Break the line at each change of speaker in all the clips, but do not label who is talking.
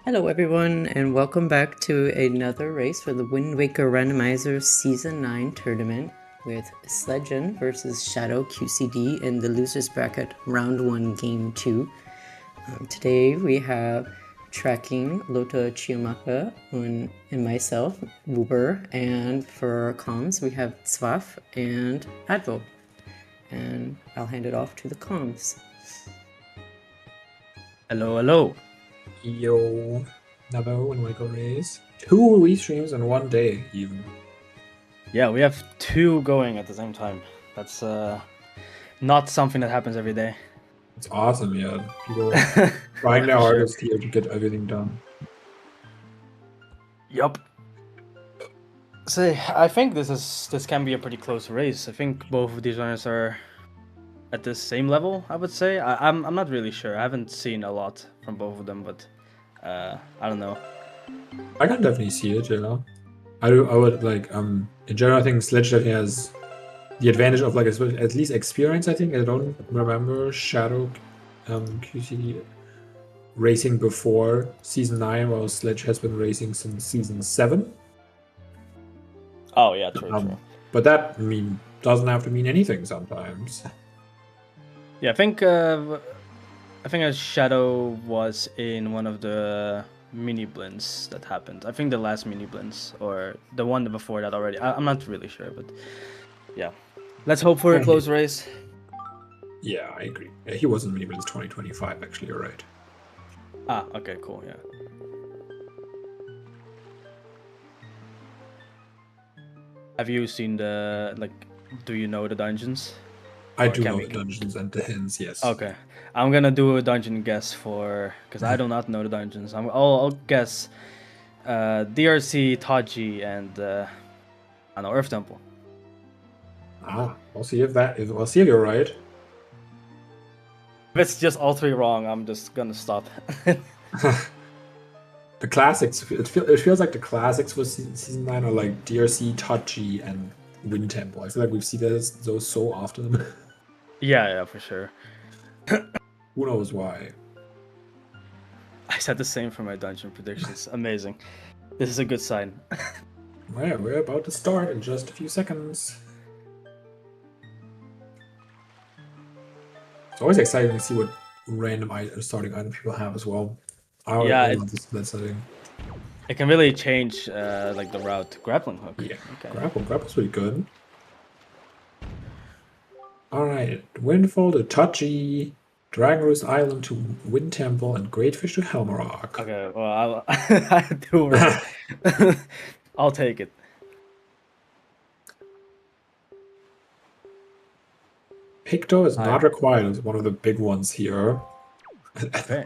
Hello everyone, and welcome back to another race for the Wind Waker Randomizer Season 9 tournament with Sledge versus ShadowQCD in the Losers Bracket Round 1 Game 2. Today we have tracking Lota Chiamaka and myself, Wuber, and for our comms we have Zwaf and Advo. And I'll hand it off to the comms.
Hello, hello.
Yo, another Wind Waker race. 2 restreams in one day, even.
Yeah, we have two going at the same time. That's not something that happens every day.
It's awesome, yeah. People trying their hardest here to get everything done.
Yup. So I think this can be a pretty close race. I think both of these runners are at the same level, I would say. I'm not really sure. I haven't seen a lot from both of them, but I don't know.
I can definitely see it, you know. I would like in general I think Sledge definitely has the advantage of like at least experience, I think. I don't remember Shadow QCD racing before season 9, while Sledge has been racing since season 7.
Oh yeah, true.
But that doesn't have to mean anything sometimes.
Yeah, I think a Shadow was in one of the mini blinds that happened. I think the last mini blinds or the one before that already. I'm not really sure, but yeah. Let's hope for a close race.
Yeah, I agree. Yeah, he was in mini blinds 2025, actually, you're right.
Ah, okay, cool, yeah. Have you seen do you know the dungeons?
I do know the dungeons and the hints, yes.
Okay. I'm gonna do a dungeon guess because I do not know the dungeons. I'll guess DRC, Taji, and I don't know, Earth Temple.
We'll see if you're right.
If it's just all three wrong, I'm just gonna stop.
The classics, it feels like the classics for season 9 are like DRC, Taji, and Wind Temple. I feel like we've seen those so often.
Yeah, for sure.
Who knows why?
I said the same for my dungeon predictions. Amazing. This is a good sign.
Well, we're about to start in just a few seconds. It's always exciting to see what random starting item people have as well. I love that setting.
It can really change like the route. Grappling hook.
Yeah, okay. Grapple's pretty good. Alright, Windfall to Tachi, Dragon Roost Island to Wind Temple, and Great Fish to Helmarock.
Okay, well, I do right. I'll take it.
Picto is not required. It's one of the big ones here.
Okay.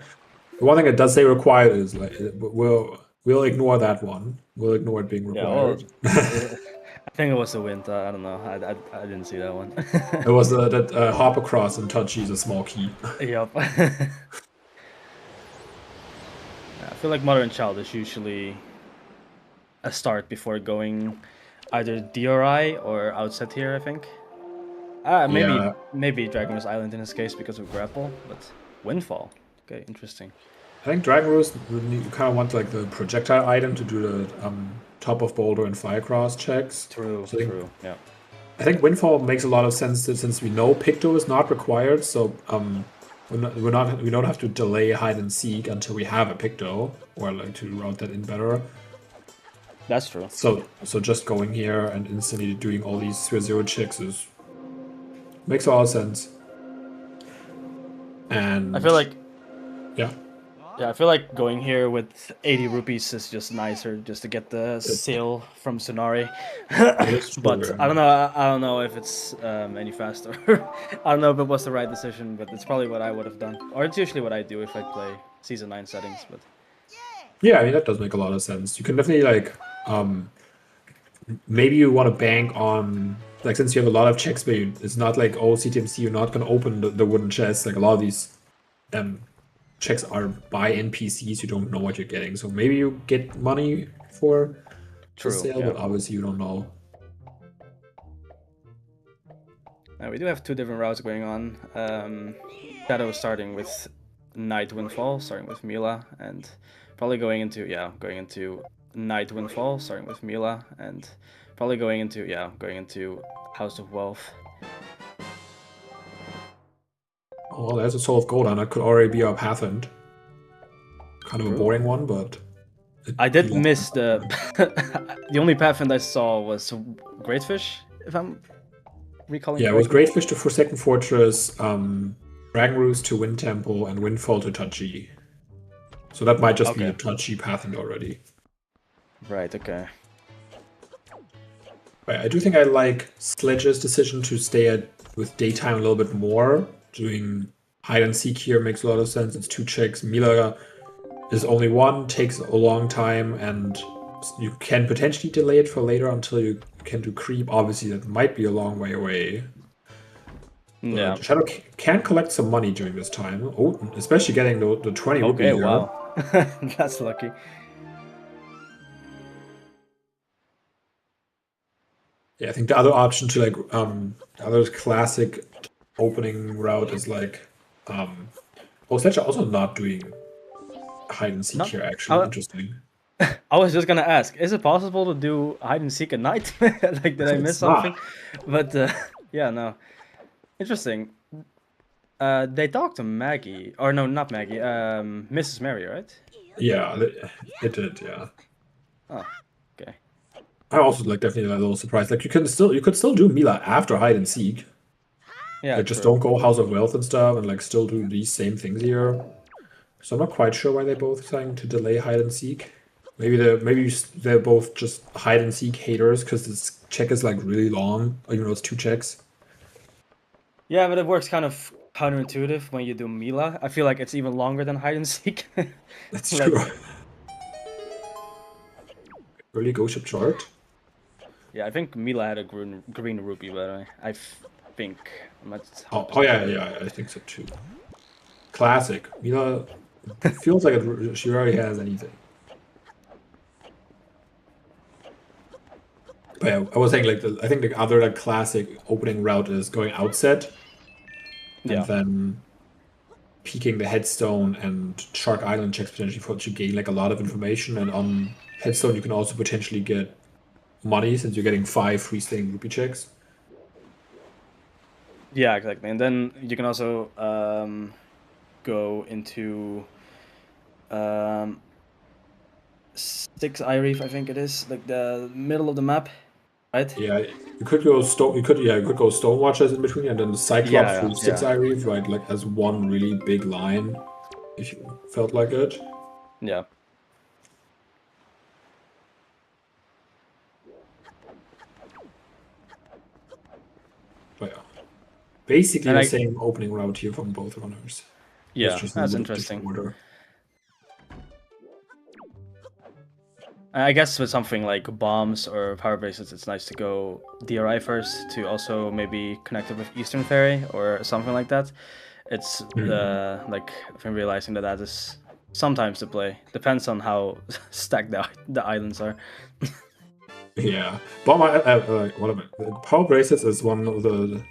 The one thing it does say required is like we'll ignore that one. We'll ignore it being required.
Yeah, well, I think it was the wind. I don't know. I didn't see that one.
It was that hop across and Tachi is a small key.
Yup. I feel like Mother and Child is usually a start before going either DRI or outset here, I think. Maybe Dragon Roost Island in this case because of grapple, but Windfall. Okay, interesting.
I think Dragon Roost, you kind of want like the projectile item to do the top of boulder and Firecross checks.
True. Yeah.
I think Windfall makes a lot of sense since we know Picto is not required, so we don't have to delay hide and seek until we have a Picto, or like to route that in better.
That's true.
So just going here and instantly doing all these 0 checks makes a lot of sense. And
I feel like
yeah,
I feel like going here with 80 rupees is just nicer, just to get the sale from Sonari. But I don't know if it's any faster. I don't know if it was the right decision, but it's probably what I would have done, or it's usually what I do if I play season 9 settings. But
yeah, I mean that does make a lot of sense. You can definitely like maybe you want to bank on, like, since you have a lot of checks, but it's not like, oh, CTMC, you're not going to open the wooden chest. Like, a lot of these checks are by NPCs, you don't know what you're getting. So maybe you get money for the sale, but obviously you don't know.
We do have two different routes going on. Shadow starting with Night Windfall, starting with Mila, and probably going into Night Windfall, starting with Mila, and probably going into House of Wealth.
Oh, there's a Soul of Gold, and that could already be our path end. Kind of a boring one, but
I did miss the the only path end I saw was Great Fish, if I'm recalling.
Yeah, it was Great Fish to Forsaken Fortress, Dragon Roost to Wind Temple, and Windfall to Tachi. So that might just be a Tachi path end already.
Right. Okay.
But I do think I like Sledge's decision to stay with daytime a little bit more. Doing hide and seek here makes a lot of sense. It's 2 checks. Mila is only 1, takes a long time, and you can potentially delay it for later until you can do creep. Obviously, that might be a long way away.
Yeah.
But Shadow can collect some money during this time. Oh, especially getting the 20 rupee here.
Wow. That's lucky.
Yeah, I think the other option to like other classic opening route is like Sledge also not doing hide and seek here actually. Interesting.
I was just gonna ask, is it possible to do hide and seek at night? Like, did I miss something? But yeah, no. Interesting. They talked to Maggie, or no, not Maggie. Mrs. Mary, right?
Yeah, it did. Yeah.
Oh, okay.
I also like definitely a little surprised. Like you could still do Mila after hide and seek.
Yeah.
Like just don't go House of Wealth and stuff, and like still do these same things here. So I'm not quite sure why they're both trying to delay hide and seek. Maybe they're both just hide and seek haters because this check is like really long, even though it's 2 checks.
Yeah, but it works kind of counterintuitive when you do Mila. I feel like it's even longer than hide and seek.
That's true. Early Go Ship chart.
Yeah, I think Mila had a green rupee, but I think.
Oh yeah, I think so too. Classic. Mila feels like she already has anything. But yeah, I was saying like I think the other like classic opening route is going outset, and then peeking the headstone and Shark Island checks potentially for to gain like a lot of information. And on headstone you can also potentially get money since you're getting 5 freestanding rupee checks.
Yeah, exactly. And then you can also go into 6 Eye Reef, I think it is, like the middle of the map, right?
Yeah, you could go Stone Watchers in between, and then the Cyclops through 6 Eye Reef, right? Like as one really big line, if you felt like it.
Yeah.
But yeah, basically the same opening route here from both runners.
Yeah, that's interesting.
Order.
I guess with something like bombs or power bracelets, it's nice to go DRI first to also maybe connect it with Eastern Ferry or something like that. It's like I've been realizing that is sometimes the play. Depends on how stacked the islands are.
Yeah, bomb. Power bracelets is one of the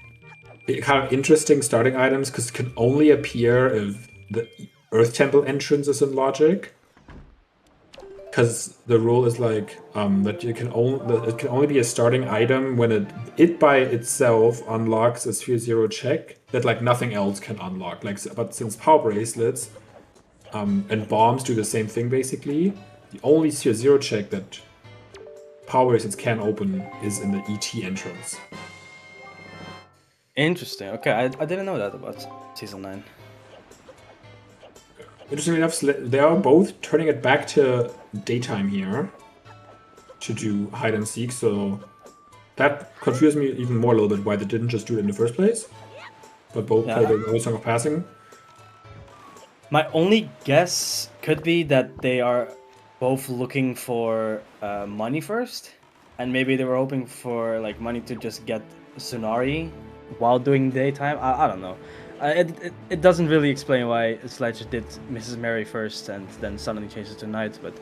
kind of interesting starting items because it can only appear if the Earth Temple entrance is in logic. Because the rule is like that it can only be a starting item when it by itself unlocks a Sphere 0 check that like nothing else can unlock. Like, but since power bracelets and bombs do the same thing basically, the only Sphere 0 check that power bracelets can open is in the ET entrance.
Interesting. Okay, I didn't know that about Season 9.
Interestingly enough, they are both turning it back to daytime here to do hide and seek, so that confused me even more a little bit why they didn't just do it in the first place. But both play the Early Song of Passing.
My only guess could be that they are both looking for money first, and maybe they were hoping for like money to just get Tsunari while doing daytime. I don't know. It doesn't really explain why Sledge did Mrs. Mary first and then suddenly changes to night, but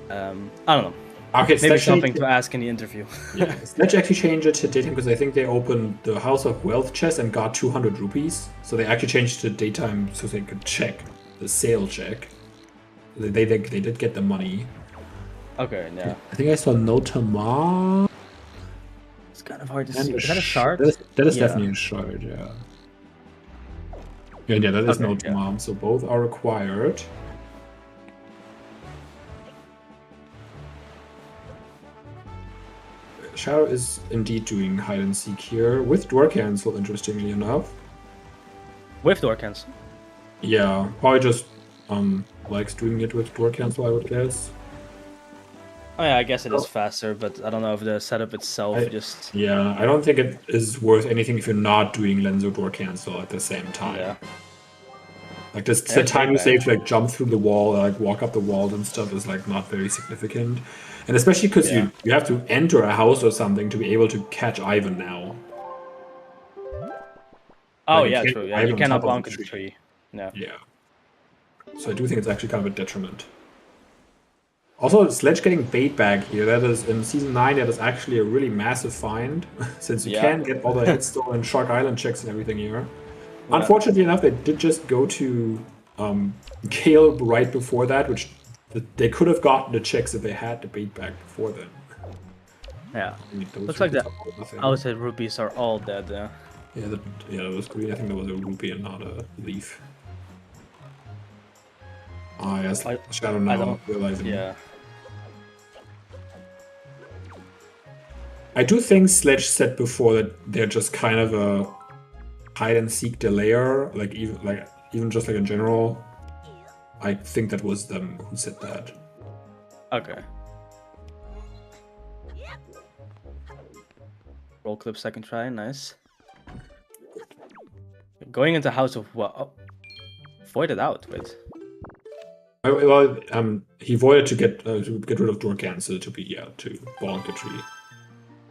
I don't know.
Okay,
maybe something to ask in the interview.
Yeah, Sledge actually changed it to daytime because I think they opened the House of Wealth chest and got 200 rupees. So they actually changed to daytime so they could check. sale check. They did get the money.
Okay, yeah.
I think I saw no Tamar.
It's kind of hard to
And
see. Is that a shard?
That is
Yeah.
definitely a shard, yeah. Yeah, that is
Okay,
no
yeah.
Tamar, so both are required. Shadow is indeed doing hide and seek here with door cancel, interestingly enough.
With door cancel.
Yeah, probably just likes doing it with door cancel, I would guess.
Oh yeah, I guess it is faster, but I don't know if the setup itself just...
Yeah, I don't think it is worth anything if you're not doing Lenzo door cancel at the same time.
Yeah.
Like the time you save to like jump through the wall, like walk up the wall and stuff is like not very significant. And especially because you have to enter a house or something to be able to catch Ivan now.
Oh
like
yeah, true. Yeah, you cannot bonk the tree. No.
Yeah. So I do think it's actually kind of a detriment. Also, Sledge getting bait bag here, that is, in Season 9, that is actually a really massive find, since you can get all the headstone and Shark Island checks and everything here. Yeah. Unfortunately enough, they did just go to Gale right before that, which they could have gotten the checks if they had the bait bag before then.
Yeah. I mean, looks like the outside rupees are all dead, yeah.
Yeah, that was green. I think that was a rupee and not a leaf. Ah, yes, Shadow now realizing.
Yeah.
I do think Sledge said before that they're just kind of a hide and seek delayer, even just like in general. I think that was them who said that.
Okay. Roll clip second try, nice. Going into House of what? Oh, voided out with.
Well, he voided to get rid of door cancel to bonk the tree.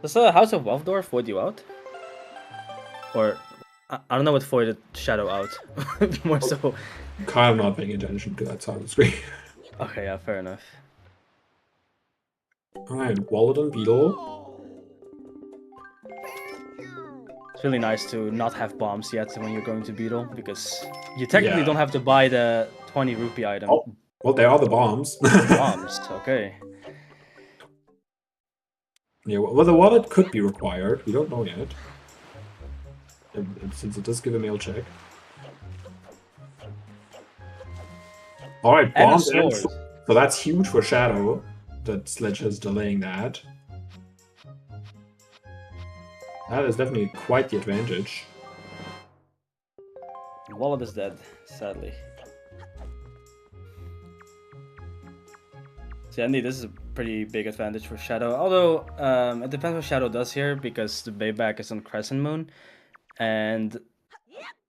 Does the House of Wealth door void you out? Or I don't know what voided Shadow out. More so.
Kind of not paying attention to that side of the screen.
Okay, yeah, fair enough.
Alright, Wallet and Beetle.
It's really nice to not have bombs yet when you're going to Beetle, because you technically don't have to buy the 20 rupee item.
Oh, well, they are the bombs.
Bombs, okay.
Yeah, well, the wallet could be required. We don't know yet. And since it does give a mail check. Alright, bombs and so that's huge for Shadow, that Sledge is delaying that. That is definitely quite the advantage.
Wallet is dead, sadly. So indeed, this is a pretty big advantage for Shadow. Although, it depends what Shadow does here, because the Bayback is on Crescent Moon. And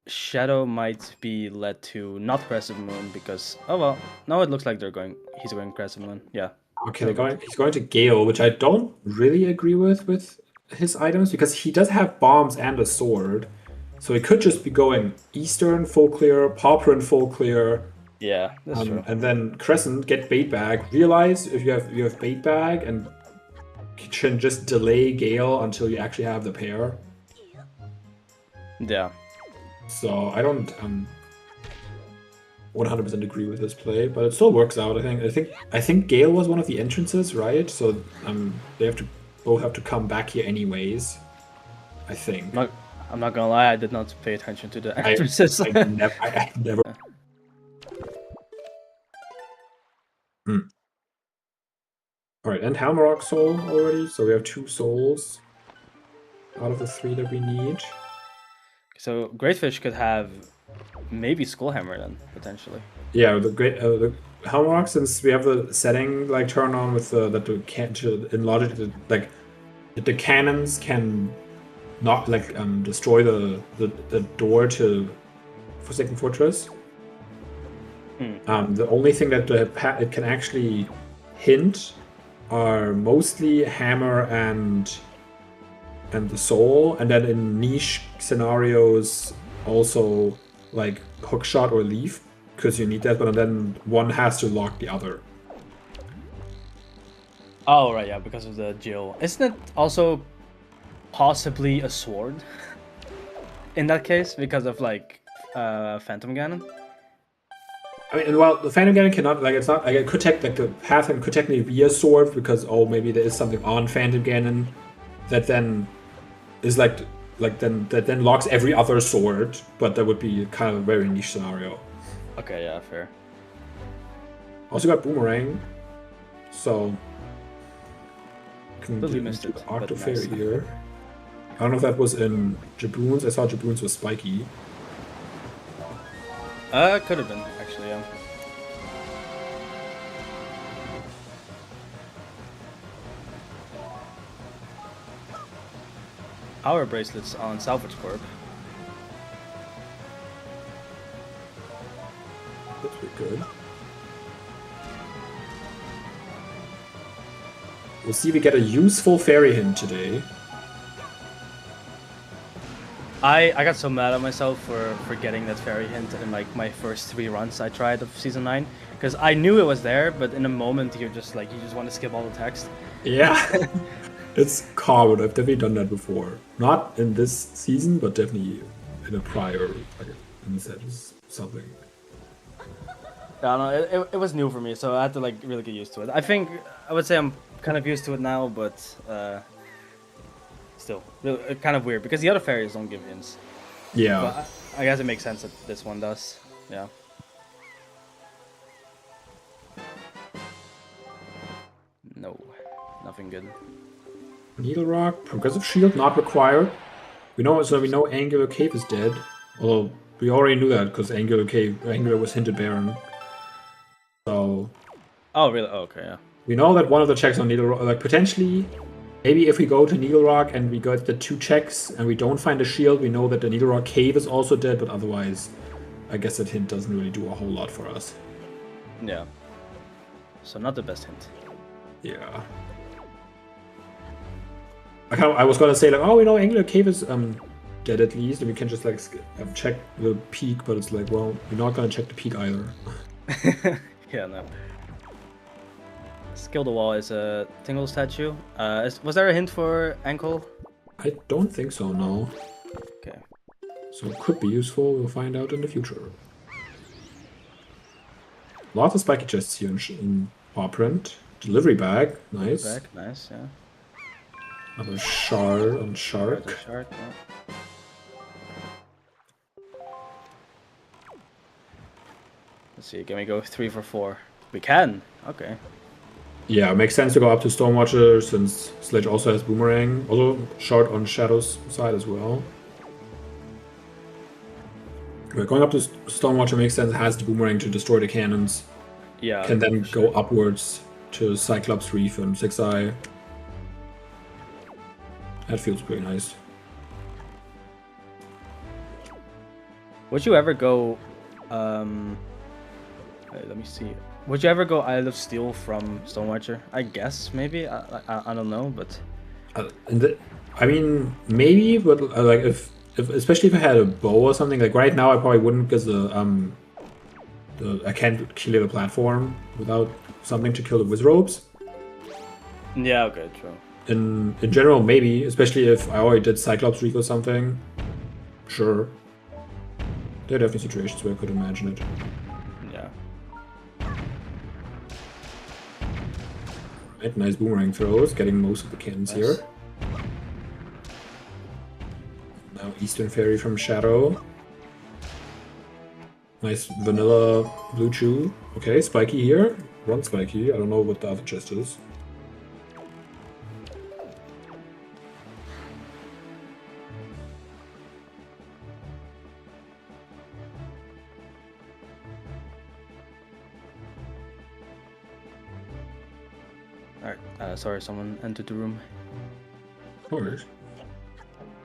Shadow might be led to not Crescent Moon, because... Oh well, no, it looks like he's going Crescent Moon, yeah.
Okay, he's going to Gale, which I don't really agree with his items, because he does have bombs and a sword. So he could just be going Eastern, full clear, Pauperin, full clear.
Yeah, that's true.
And then Crescent, get bait bag. Realize if you have bait bag and can just delay Gale until you actually have the pair.
Yeah.
So I don't 100% agree with this play, but it still works out. I think Gale was one of the entrances, right? So they both have to come back here anyways. I think.
I'm not gonna lie, I did not pay attention to the entrances.
I never. Alright, and Hammerrock soul already, so we have 2 souls out of the 3 that we need.
So Greatfish could have maybe Skullhammer then, potentially.
Yeah, the Hammerrock, since we have the setting like turn on with in logic the cannons can not destroy the door to Forsaken Fortress. The only thing that it can actually hint are mostly hammer and the soul, and then in niche scenarios also like hookshot or leaf, because you need that, but then one has to lock the other.
Oh right, yeah, because of the Jill. Isn't it also possibly a sword in that case, because of like Phantom Ganon?
I mean, well, the Phantom Cannon cannot, like, it's not, like, it could take, like, the Pathfinder could technically be a sword because, oh, maybe there is something on Phantom Cannon that then is, that then locks every other sword, but that would be kind of a very niche scenario.
Okay, yeah, fair.
Also got Boomerang, so can
Totally
do
missed it,
Octo
but
Fairy
nice.
here. I don't know if that was in Jaboons. I saw Jaboons was spiky.
Could have been, actually, yeah. Our bracelets on Salvage Corp.
That's pretty good. We'll see if we get a useful fairy hint today.
I got so mad at myself for getting that fairy hint in like my first 3 runs I tried of season 9, because I knew it was there, but in a moment you're just like, you just want to skip all the text.
Yeah, it's common. I've definitely done that before. Not in this season, but definitely in a prior, like, in the sense, something.
I don't know, it was new for me, so I had to like really get used to it. I would say I'm kind of used to it now, but still, kind of weird because the other fairies don't give hints.
Yeah.
But I guess it makes sense that this one does. Yeah. No, nothing good.
Needle Rock, Progressive Shield not required. We know Angular Cave is dead. Although we already knew that because Angular was hinted Baron. So.
Oh really? Oh, okay, yeah.
We know that one of the checks on Needle Rock, like potentially, maybe if we go to Needle Rock and we got the 2 checks and we don't find a shield, we know that the Needle Rock Cave is also dead. But otherwise, I guess that hint doesn't really do a whole lot for us.
Yeah. So not the best hint.
Yeah. I was gonna say like, oh, we know Angular Cave is dead at least, and we can just like check the peak, but it's like, well, we're not gonna check the peak either.
Yeah, no. Skill the Wall is a Tingle statue. Was there a hint for ankle?
I don't think so, no.
Okay.
So it could be useful. We'll find out in the future. Lots of spiky chests here in Paw Print. Delivery bag, nice.
Back, nice, yeah.
Another shard on Shark.
Shark, yeah. Let's see, can we go 3 for 4? We can. Okay.
Yeah, it makes sense to go up to Stormwatcher since Sledge also has Boomerang. Also shard on Shadow's side as well. We're going up to Stormwatcher makes sense, has the Boomerang to destroy the cannons.
Yeah.
Can then go upwards to Cyclops Reef and 6-Eye. That feels pretty nice.
Would you ever go wait, let me see. Would you ever go Isle of Steel from Stonewatcher? I guess maybe. I don't know, but
I mean maybe, but like if especially if I had a bow or something, like right now I probably wouldn't because I can't kill the platform without something to kill the Wizrobes.
yeah, okay, true.
In general, maybe, especially if I already did Cyclops Reef or something. Sure. There are definitely situations where I could imagine it.
Yeah.
Right, nice boomerang throws, getting most of the cannons here. Now Eastern Fairy from Shadow. Nice vanilla blue chew. Okay, spiky here. One spiky. I don't know what the other chest is.
Alright, sorry, someone entered the room.
No worries.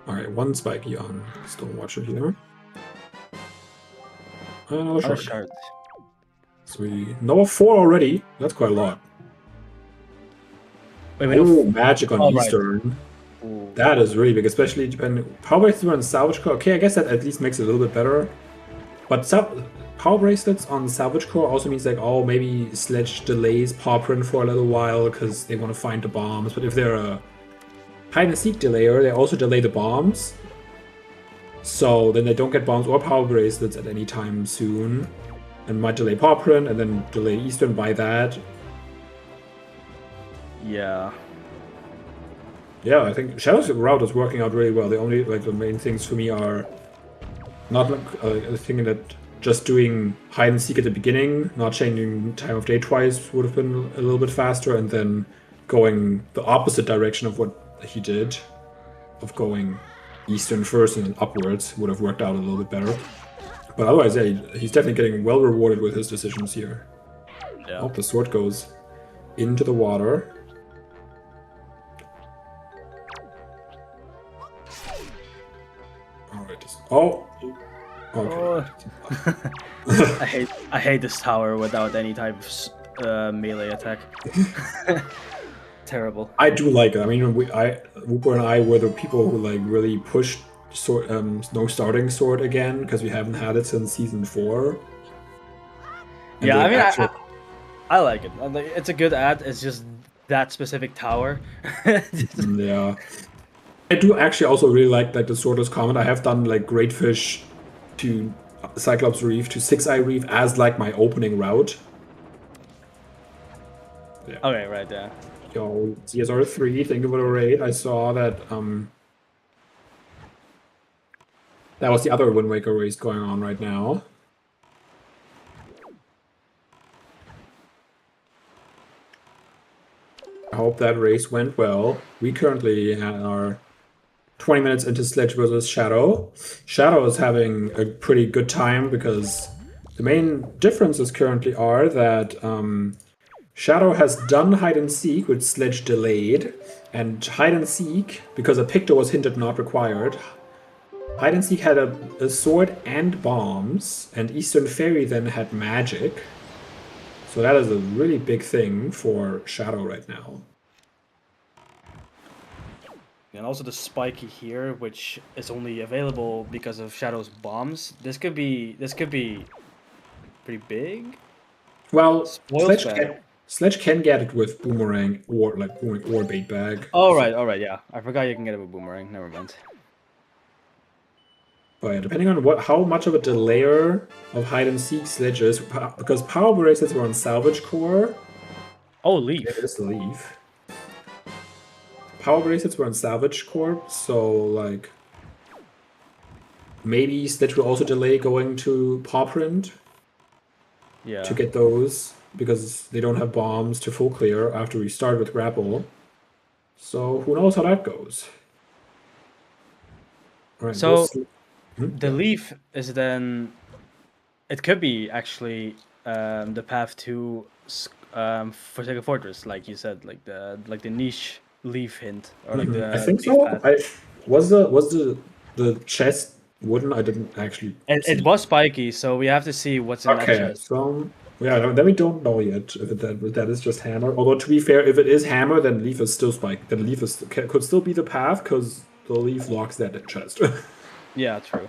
Alright, one spiky on Stonewatcher here. Another
Oh,
shark.
shard.
So we know of 4 already. That's quite a lot.
Wait, we know
Oh, magic on
Oh, right.
Eastern.
Ooh.
That is really big, especially depending. Power bracelets on Salvage Core. Okay, I guess that at least makes it a little bit better. But power bracelets on Salvage Core also means like, oh, maybe Sledge delays Paw Print for a little while because they want to find the bombs. But if they're a hide and seek delayer, they also delay the bombs. So then they don't get bombs or power bracelets at any time soon. and might delay Poprin and then delay Eastern by that.
Yeah.
Yeah, I think Shadow's route is working out really well. The only the main things for me are not thinking that just doing hide and seek at the beginning, not changing time of day twice would have been a little bit faster, and then going the opposite direction of what he did, of going Eastern first and then upwards, would have worked out a little bit better. But otherwise, yeah, he's definitely getting well rewarded with his decisions here.
Yeah.
Oh, the sword goes into the water. Oh. Okay.
Oh. I hate this tower without any type of melee attack. Terrible.
I do like it. I mean, Wooper and I were the people who really pushed sword, no starting sword again because we haven't had it since season 4. And
yeah, I mean, I like it. It's a good ad. It's just that specific tower.
Yeah. I do actually also really like the Swordless comment. I have done Great Fish to Cyclops Reef to 6-Eye Reef as my opening route.
Yeah. Okay, right there.
Yo, CSR3, thank you for the raid. I saw that that was the other Wind Waker race going on right now. I hope that race went well. We currently are 20 minutes into Sledge versus Shadow. Shadow is having a pretty good time because the main differences currently are that Shadow has done hide and seek with Sledge delayed, and hide and seek, because a Picto was hinted not required, hide and seek had a sword and bombs, and Eastern Fairy then had magic. So that is a really big thing for Shadow right now.
And also the spiky here, which is only available because of Shadow's bombs. This could be pretty big.
Well, Sledge can get it with Boomerang or Boomerang or Bait Bag.
Oh right, yeah. I forgot you can get it with Boomerang. Never mind.
But yeah, depending on how much of a delayer of hide and seek Sledge is, because Power Bracelets were on Salvage Core.
Oh, Leaf.
It is Leaf. Power Bracelets were on Salvage Core, so maybe Sledge will also delay going to Paw Print.
Yeah.
To get those, because they don't have bombs to full clear after we start with Grapple. So who knows how that goes. All right,
so the Leaf is then, it could be actually the path to Forsaken Fortress, like you said, like the niche Leaf hint, or the
I think so. Was the chest wooden? I didn't actually.
It was spiky, so we have to see what's in that chest.
So yeah, then we don't know yet if that is just hammer. Although to be fair, if it is hammer, then Leaf is still spiked. Then Leaf could still be the path because the Leaf locks that chest.
Yeah, true.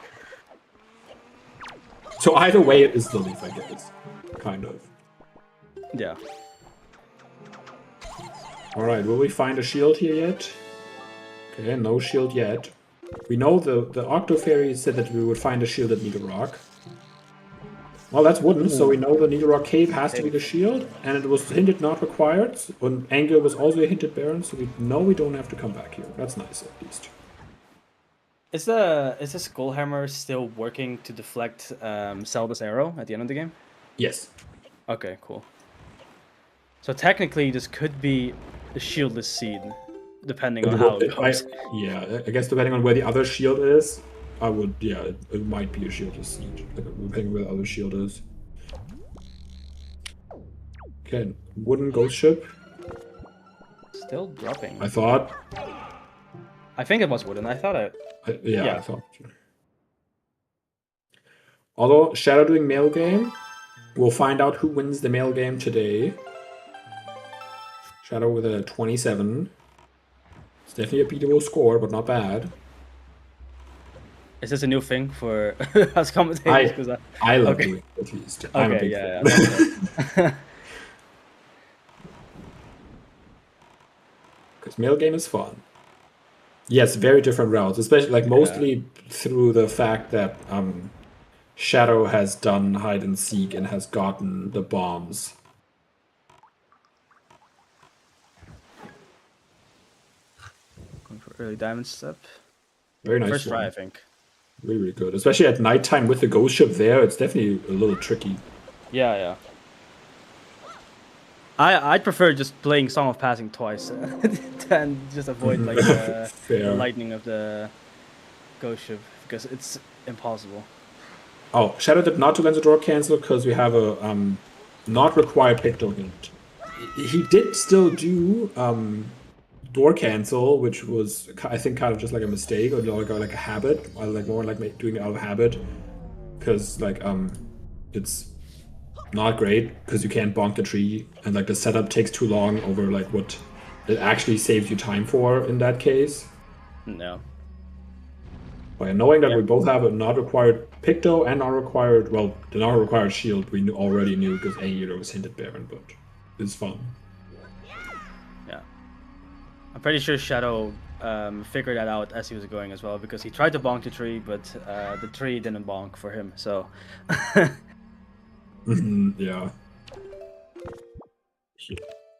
So either way, it is the Leaf, I guess. Kind of.
Yeah.
Alright, will we find a shield here yet? Okay, no shield yet. We know the Octo Fairy said that we would find a shield at Needle Rock. Well, that's wooden, so we know the Needle Rock Cave has to be the shield, and it was hinted not required, and Angle was also a hinted Baron, so we know we don't have to come back here. That's nice, at least.
Is the Skullhammer still working to deflect Zelda's arrow at the end of the game?
Yes.
Okay, cool. So technically, this could be a shieldless seed, depending on how it goes.
Yeah, I guess depending on where the other shield is, it might be a shieldless seed, depending where the other shield is. Okay, wooden ghost ship.
Still dropping.
I thought.
I think it was wooden. I thought it.
I thought. Although Shadow doing mail game, we'll find out who wins the mail game today. Shadow with a 27. It's definitely a beatable score, but not bad.
Is this a new thing for us commentators?
I love doing it, at least.
Okay,
I'm a big
fan.
Because mail game is fun. Yes, very different routes, especially mostly through the fact that Shadow has done hide and seek and has gotten the bombs.
Going for early diamond step.
Very nice.
First
one.
try, I think.
Really, really good. Especially at nighttime with the ghost ship there, it's definitely a little tricky.
Yeah. I'd prefer just playing Song of Passing twice than just avoid like the lightning of the ghost ship because it's impossible.
Oh, Shadow did not to Lenzo Door cancel because we have a not required picto hint. He did still do door cancel, which was I think kind of just like a mistake or like a habit, or like more like doing it out of habit, because like it's not great because you can't bonk the tree and like the setup takes too long over like what it actually saves you time for in that case.
No.
By knowing that we both have a not required picto and not required, well, the not required shield we already knew because there was hinted Baron, but it's fun.
Yeah. I'm pretty sure Shadow figured that out as he was going as well because he tried to bonk the tree, but the tree didn't bonk for him, so...
Yeah.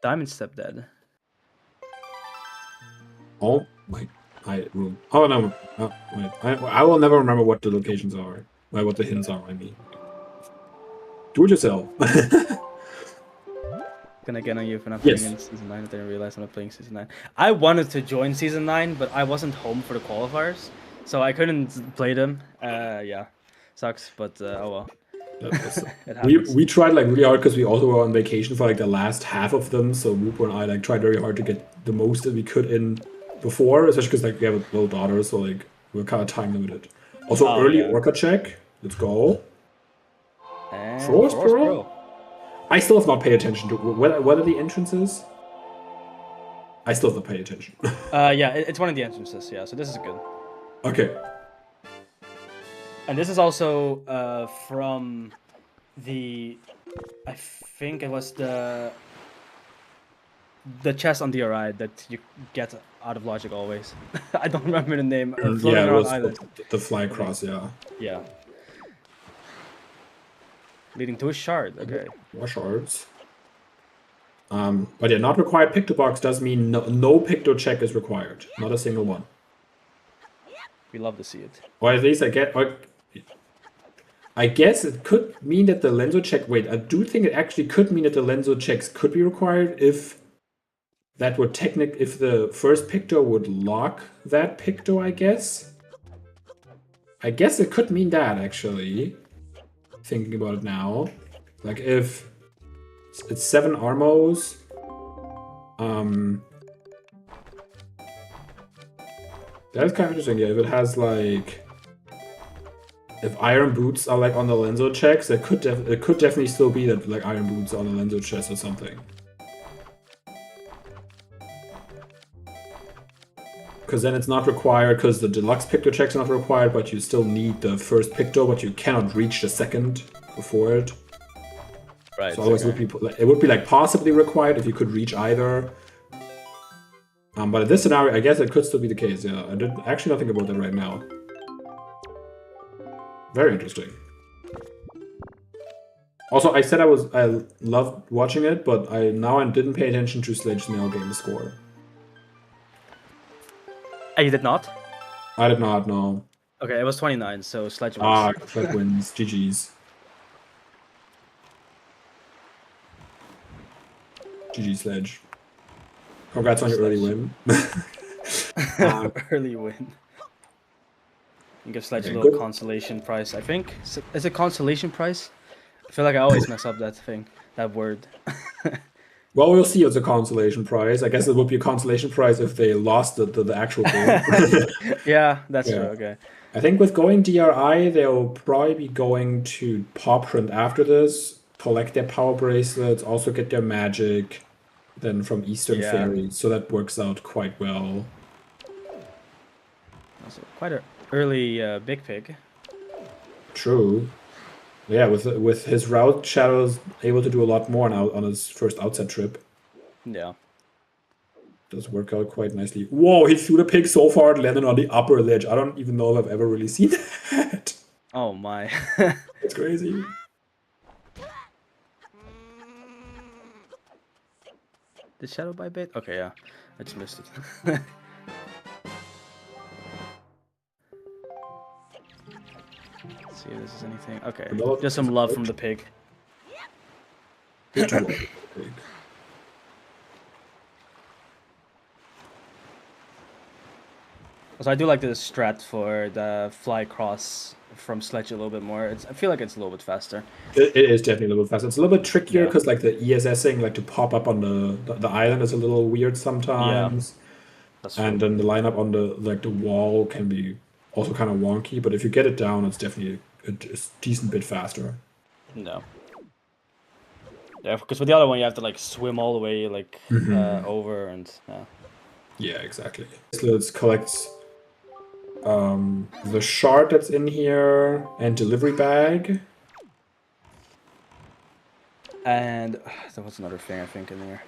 Diamond step dead.
Oh my! Oh no! Wait. I will never remember what the locations are. What the hints are. I mean, do it yourself.
Gonna get on you for not playing in Season 9. I didn't realize I'm not playing Season 9. I wanted to join Season 9, but I wasn't home for the qualifiers, so I couldn't play them. Yeah, sucks, but oh well.
We tried like really hard because we also were on vacation for like the last half of them, so Whooper and I like tried very hard to get the most that we could in before, especially because like we have a little daughter, so like we're kind of time limited. Also, early Orca check. Let's go.
And
Frost Pro? I still have not paid attention to what are the entrances. I still have not paid attention.
Yeah, it's one of the entrances. Yeah, so this is good.
Okay.
And this is also from the, I think it was the chest on the right that you get out of logic always. I don't remember the name.
Yeah, it was the fly cross. Yeah.
Yeah. Leading to a shard. Okay.
More shards. But yeah, not required picto box does mean no picto check is required. Not a single one.
We love to see it.
Or at least I guess it could mean that the Lenzo check... Wait, I do think it actually could mean that the Lenzo checks could be required if that would if the first picto would lock that picto, I guess. I guess it could mean that, actually. Thinking about it now. Like, if it's 7 armos... That's kind of interesting, yeah. If it has, like... If iron boots are like on the Lenzo checks, it could definitely still be that like iron boots on the Lenzo chest or something. Because then it's not required, because the deluxe picto checks are not required, but you still need the first picto, but you cannot reach the second before it.
Right.
So otherwise it would be like possibly required if you could reach either. But in this scenario, I guess it could still be the case. Yeah, I did actually not think about that right now. Very interesting. Also, I said I loved watching it, but I didn't pay attention to Sledge's mail game score.
You did not?
I did not, no.
Okay, it was 29, so Sledge wins.
Sledge wins. GG's. GG Sledge. Congrats on your early win.
Early win. You give Sledge a little consolation prize, I think. Is it consolation prize? I feel like I always mess up that word.
Well, we'll see. It's a consolation prize. I guess it would be a consolation prize if they lost the actual game.
Yeah, that's true. Okay.
I think with going DRI, they'll probably be going to pop print after this, collect their power bracelets, also get their magic, then from Eastern Fairy. So that works out quite well.
Also, quite an early big pig.
True. Yeah, with his route, Shadow's able to do a lot more now on his first outside trip.
Yeah.
Does work out quite nicely. Whoa, he threw the pig so far it landed on the upper ledge. I don't even know if I've ever really seen that.
Oh my.
It's crazy.
Did Shadow buy bait? Okay, yeah. I just missed it. Let's see if this is anything. Okay, just some love from the pig.
Good to know.
So I do like the strat for the fly cross from Sledge a little bit more. I feel like it's a little bit faster.
It is definitely a little bit faster. It's a little bit trickier because like the ESSing, like to pop up on the island is a little weird sometimes.
Yeah, that's
and then the lineup on the wall can be also kind of wonky. But if you get it down, it's definitely a decent bit faster.
No. Yeah, because with the other one you have to like swim all the way like over and
yeah, exactly. So let's collect the shard that's in here and delivery bag.
And there was another thing I think in there.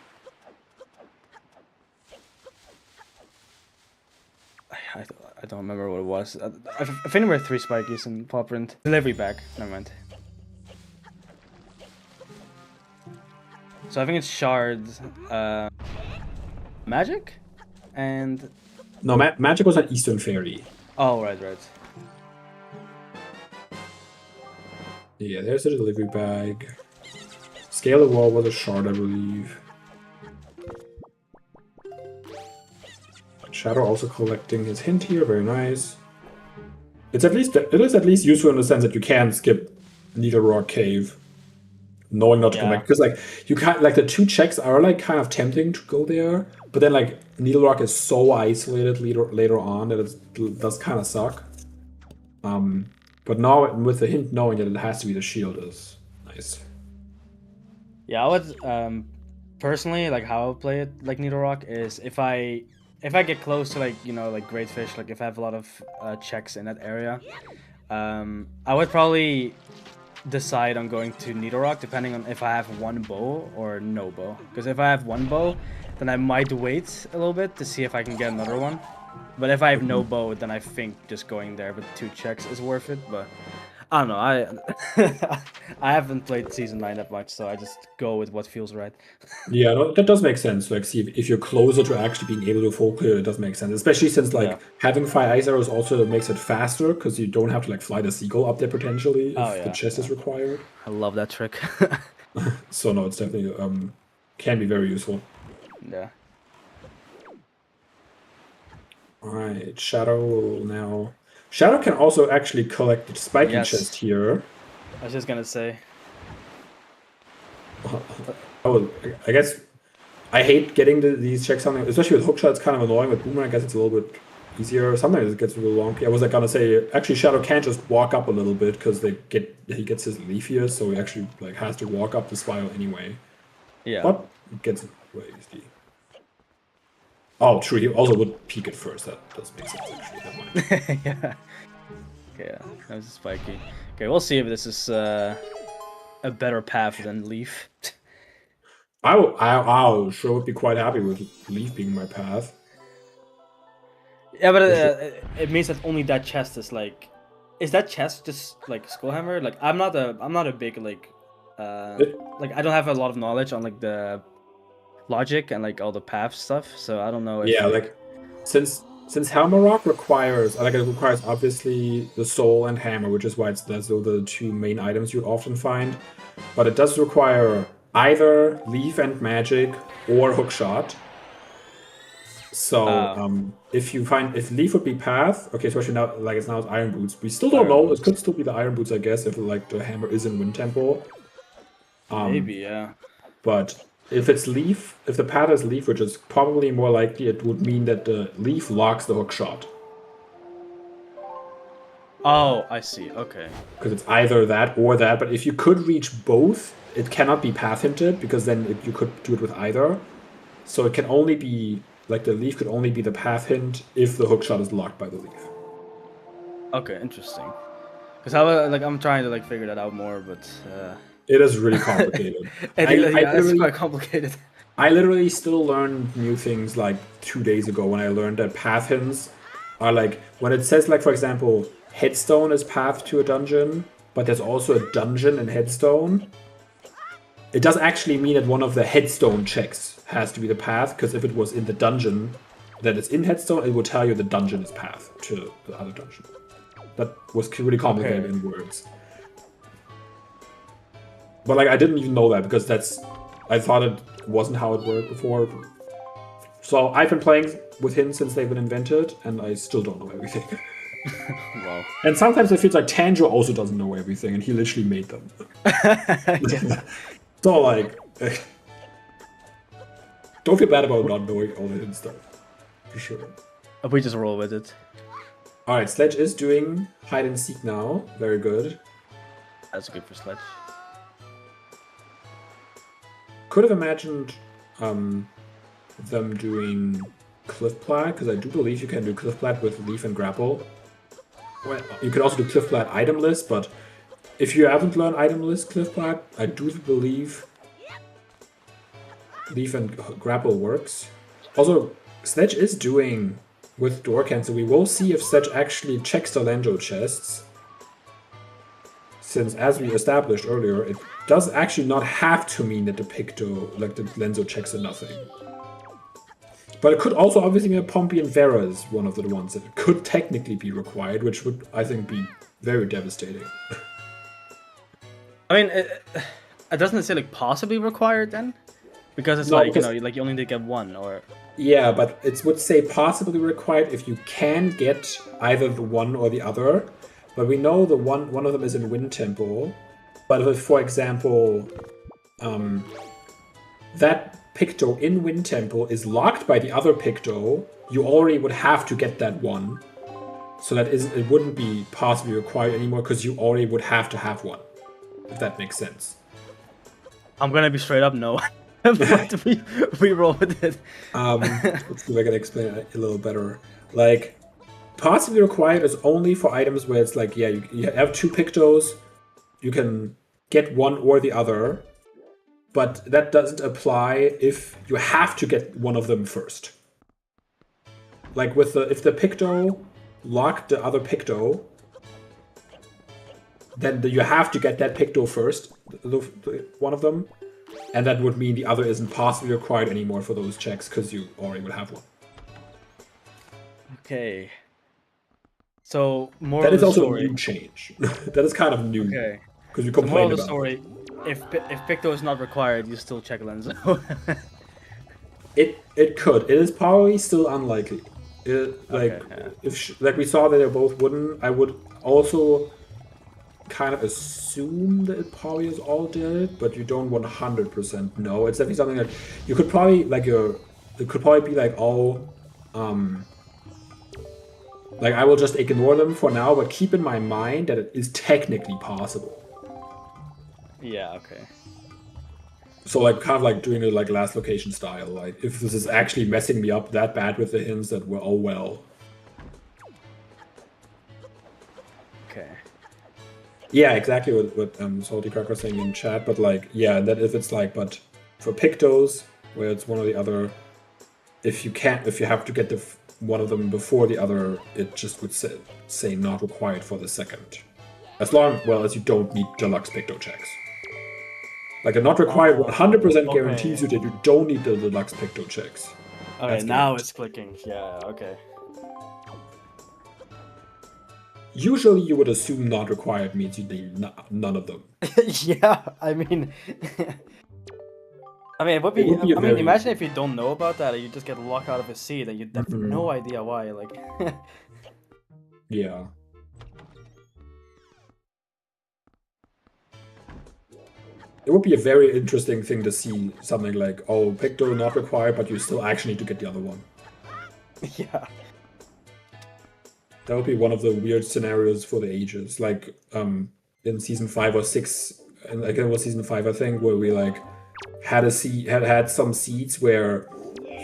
I don't remember what it was. I think there were 3 spikies and pop print. Delivery bag. Never mind. So I think it's shards, magic, and
no, magic was an Eastern Fairy.
Oh right.
Yeah, there's the delivery bag. Scale of wall was a shard, I believe. Shadow also collecting his hint here, very nice. It is at least useful in the sense that you can skip Needle Rock Cave, knowing not to come back. Because like you can't like the 2 checks are like kind of tempting to go there, but then like Needle Rock is so isolated later on that it does kind of suck. But now with the hint knowing that it has to be the shield is nice.
Yeah, I would personally like how I would play it like Needle Rock is if I get close to like like Great Fish, like if I have a lot of checks in that area, I would probably decide on going to Needle Rock depending on if I have 1 bow or no bow. Because if I have 1 bow, then I might wait a little bit to see if I can get another one. But if I have no bow, then I think just going there with 2 checks is worth it. But I don't know. I haven't played Season 9 that much, so I just go with what feels right.
Yeah, no, that does make sense. Like, see, if you're closer to actually being able to full clear, it does make sense. Especially since, like, having 5 ice arrows also makes it faster, because you don't have to, like, fly the seagull up there potentially if the chest is required.
I love that trick.
So, no, it's definitely, can be very useful.
Yeah.
Alright, Shadow will now... Shadow can also actually collect the spiky chest here.
I was just gonna say.
I guess I hate getting these checks on, especially with hookshot. It's kind of annoying. With boomerang, I guess it's a little bit easier. Sometimes it gets a little wonky. I was like gonna say actually Shadow can't just walk up a little bit because he gets his leaf here, so he actually like has to walk up the spiral anyway.
Yeah.
But it gets way easy. Oh, true. He also would peek it first. That does make sense actually.
Yeah. Okay, that was a spiky. Okay, we'll see if this is a better path than Leaf.
I sure would be quite happy with Leaf being my path.
Yeah, but it means that only that chest is like, is that chest just like Skullhammer? Like I'm not a big like I don't have a lot of knowledge on like the logic and like all the path stuff, so I don't know. If,
like since Hammer Rock requires it requires obviously the soul and hammer, which is why those are the 2 main items you often find, but it does require either leaf and magic or hookshot. So if leaf would be path, okay, especially now like it's iron boots. We still don't know. It could still be the iron boots, I guess, if like the hammer is in wind tempo.
Maybe, yeah.
But if it's leaf, if the path is leaf, which is probably more likely, it would mean that the leaf locks the hookshot.
Oh, I see. Okay.
Because it's either that or that. But if you could reach both, it cannot be path hinted because then you could do it with either. So it can only be like the leaf could only be the path hint if the hookshot is locked by the leaf.
Okay, interesting. Because I'm trying to like figure that out more, but.
It is really complicated.
It's quite complicated.
I literally still learned new things like 2 days ago when I learned that path hints are like when it says like for example headstone is path to a dungeon, but there's also a dungeon in Headstone, it does actually mean that one of the Headstone checks has to be the path, because if it was in the dungeon that is in Headstone, it would tell you the dungeon is path to the other dungeon. That was really complicated in words. But like, I didn't even know that, because I thought it wasn't how it worked before. So I've been playing with hints since they've been invented, and I still don't know everything.
Wow.
And sometimes it feels like Tanjiro also doesn't know everything, and he literally made them. So like, don't feel bad about not knowing all the hidden stuff, for sure.
We just roll with it.
All right, Sledge is doing hide and seek now. Very good.
That's good for Sledge.
Could have imagined them doing Cliff Plat, because I do believe you can do Cliff Plat with Leaf and Grapple. Well, you could also do Cliff Plat item list, but if you haven't learned item list Cliff Plat, I do believe Leaf and Grapple works. Also, Sledge is doing with Dorkan, so we will see if Sledge actually checks the Lenjo chests. Since, as we established earlier, it does actually not have to mean that the Picto, like the Lenzo checks are nothing. But it could also obviously mean Pompey and Vera is one of the ones that could technically be required, which would, I think, be very devastating.
I mean, it doesn't say like possibly required then, because it's like, you know, like you only need to get one, or.
Yeah, but it would say possibly required if you can get either the one or the other. But we know the one of them is in Wind Temple. But if, for example, that Picto in Wind Temple is locked by the other Picto, you already would have to get that one. So that it wouldn't be possibly required anymore, because you already would have to have one. If that makes sense.
I'm gonna be straight up no. But we roll with it.
Let's see if I can explain it a little better. Like, possibly required is only for items where it's like, yeah, you have two Pictos, you can get one or the other, but that doesn't apply if you have to get one of them first. Like with if the Picto locked the other Picto, then you have to get that Picto first, one of them, and that would mean the other isn't possibly required anymore for those checks, because you already would have one.
Okay. So, more
that
of
is
the
also
story.
a new change. That is kind of new.
Okay.
Because you
So more
complained
of the
about
story, if Picto is not required, you still check Lenzo.
It could. It is probably still unlikely.
Okay, yeah.
If like we saw that they're both wooden, I would also kind of assume that it probably is all dead, but you don't 100% know. It's definitely something that you could probably it could probably be like, oh, like I will just ignore them for now, but keep in my mind that it is technically possible.
Yeah, okay.
So like kind of like doing it like last location style, like if this is actually messing me up that bad with the hints, that we're, oh well.
Okay.
Yeah, exactly what Salty Crack was saying in chat, but like, yeah, that if it's like, but for Pictos, where it's one or the other, if you have to get one of them before the other, it just would say not required for the second. As long, well, as you don't need deluxe Picto checks. Like a not required 100% guarantees you that you don't need the deluxe Picto checks.
Okay,
That's
now
correct.
it's clicking. Yeah, okay.
Usually you would assume not required means you need none of them.
Yeah, I mean... it would be... I mean, imagine if you don't know about that, and you just get locked out of a seat, and you have no idea why, like...
Yeah. It would be a very interesting thing to see something like, oh, Picto not required, but you still actually need to get the other one.
Yeah.
That would be one of the weird scenarios for the ages. Like in season 5 or 6, and again it was season 5 I think, where we like had some seeds where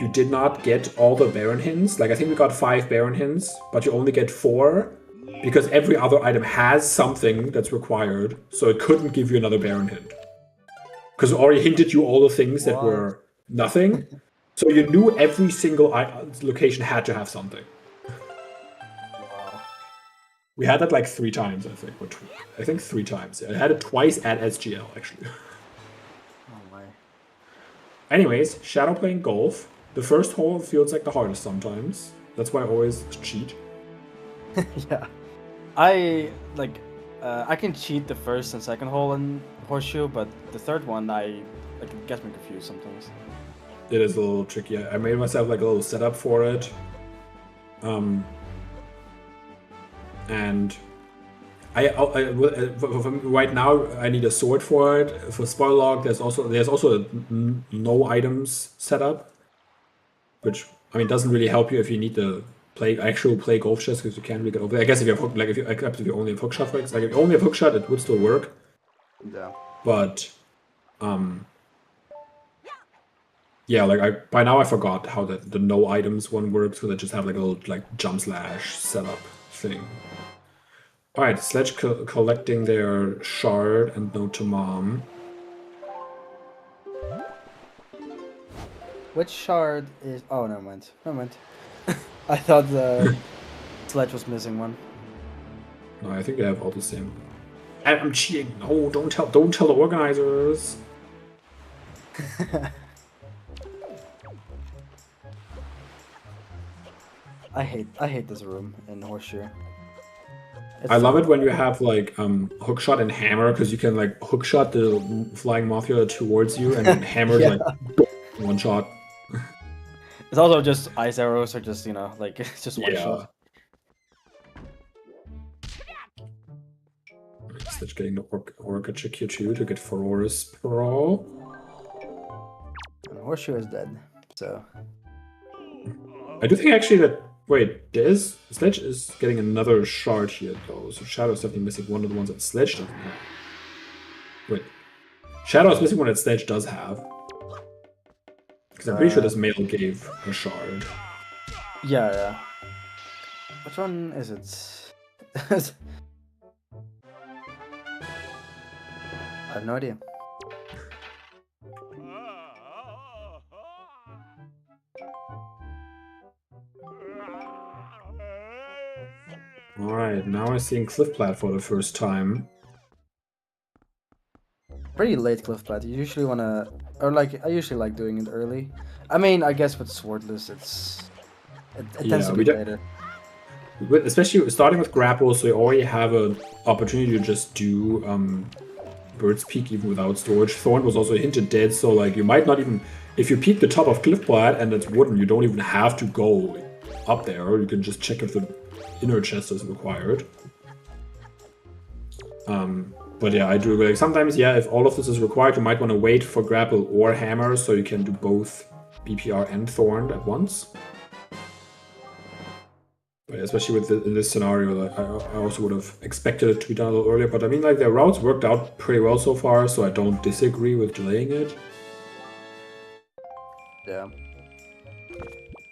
you did not get all the Baron hints. Like I think we got 5 Baron hints, but you only get 4 because every other item has something that's required, so it couldn't give you another Baron hint. Because it already hinted you all the things that were nothing. So you knew every single location had to have something.
Wow.
We had that like 3 times, I think. I think 3 times. I had it twice at SGL, actually.
Oh my.
Anyways, Shadow playing golf. The first hole feels like the hardest sometimes. That's why I always cheat.
Yeah. I can cheat the first and second hole in Horseshoe, but the third one, it gets me confused sometimes.
It is a little tricky. I made myself like a little setup for it. And right now I need a sword for it. For Spoilog, there's also a no items setup, which I mean doesn't really help you if you need to actual play golf chess, because you can't really get over there. I guess if you have if you only have hookshot, for example, if you only have hookshot, it would still work.
Yeah.
But yeah, like by now I forgot how the no items one works, so they just have like a little like jump slash setup thing. All right, Sledge collecting their shard and note to mom.
Which shard is? Oh, never mind. Never mind. I thought the Sledge was missing one.
No, I think they have all the same. I'm cheating. No, don't tell the organizers.
I hate this room in Horseshoe.
I love it when you have like hookshot and hammer, because you can like hookshot the flying mafia towards you and then hammer
Yeah.
like one shot.
It's also just ice arrows, or just like it's just one shot.
Sledge getting the Orca check here too to get Fororis Pro.
And Horseshoe is dead, so.
I do think actually that Sledge is getting another shard here though, so Shadow's definitely missing one of the ones that Sledge doesn't have. Wait, Shadow is missing one that Sledge does have. Because I'm pretty sure this male gave a shard.
Yeah. Which one is it? I have no idea.
Alright, now I'm seeing Cliffplat for the first time.
Pretty late Cliffplat. You usually wanna, or like I usually like doing it early. I mean, I guess with Swordless, it tends to be later.
Especially starting with grapple, so you already have an opportunity to just do Bird's Peak even without storage. Thorn was also hinted dead, so like you might not even, if you peek the top of Cliffplat and it's wooden, you don't even have to go up there. You can just check if the inner chest is required. But yeah, I do like sometimes, yeah, if all of this is required, you might want to wait for grapple or hammer, so you can do both BPR and Thorn at once. But especially in this scenario, like, I also would have expected it to be done a little earlier. But I mean, like, their routes worked out pretty well so far, so I don't disagree with delaying it.
Yeah.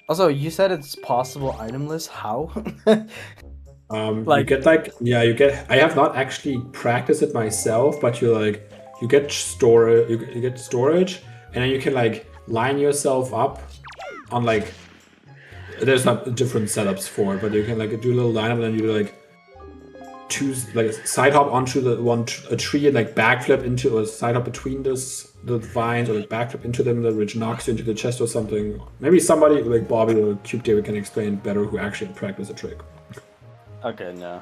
Also, you said it's possible itemless. How?
You get I have not actually practiced it myself, but you get storage, you get storage, and then you can like line yourself up on like, there's not different setups for it, but you can like do a little lineup, and then you like choose like side hop onto a tree and like backflip into a side hop between the vines, or like backflip into them, which knocks you into the chest or something. Maybe somebody like Bobby or Cube David can explain better, who actually practiced the trick.
Okay, no.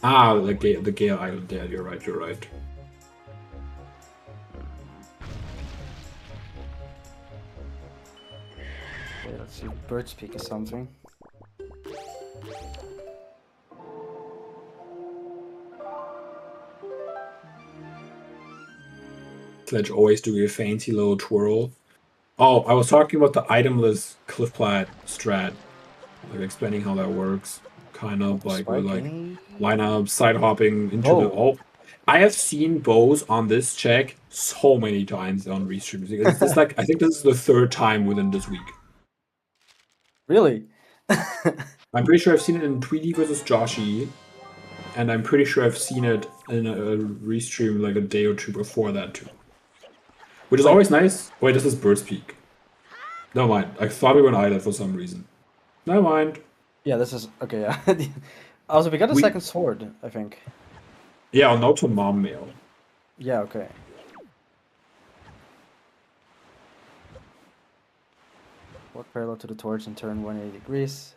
Ah, the Gale Island. Yeah, you're right.
Okay, let's see. Bird's Peak is something.
Sledge always doing a fancy little twirl. Oh, I was talking about the itemless Cliffplat strat, like explaining how that works. Kind of like with like line up, side hopping into the. Oh, I have seen bows on this check so many times on restreams. It's just like I think this is the 3rd time within this week.
Really?
I'm pretty sure I've seen it in Tweedy versus Joshi, and I'm pretty sure I've seen it in a restream like a day or two before that too. which is always nice. Wait, this is Bird's Peak. Never mind. I thought we were an island for some reason. Never mind.
Yeah, this is okay. Yeah. Also, we got a second sword, I think.
Yeah, no to mom mail.
Yeah. Okay. Walk parallel to the torch and turn 180 degrees.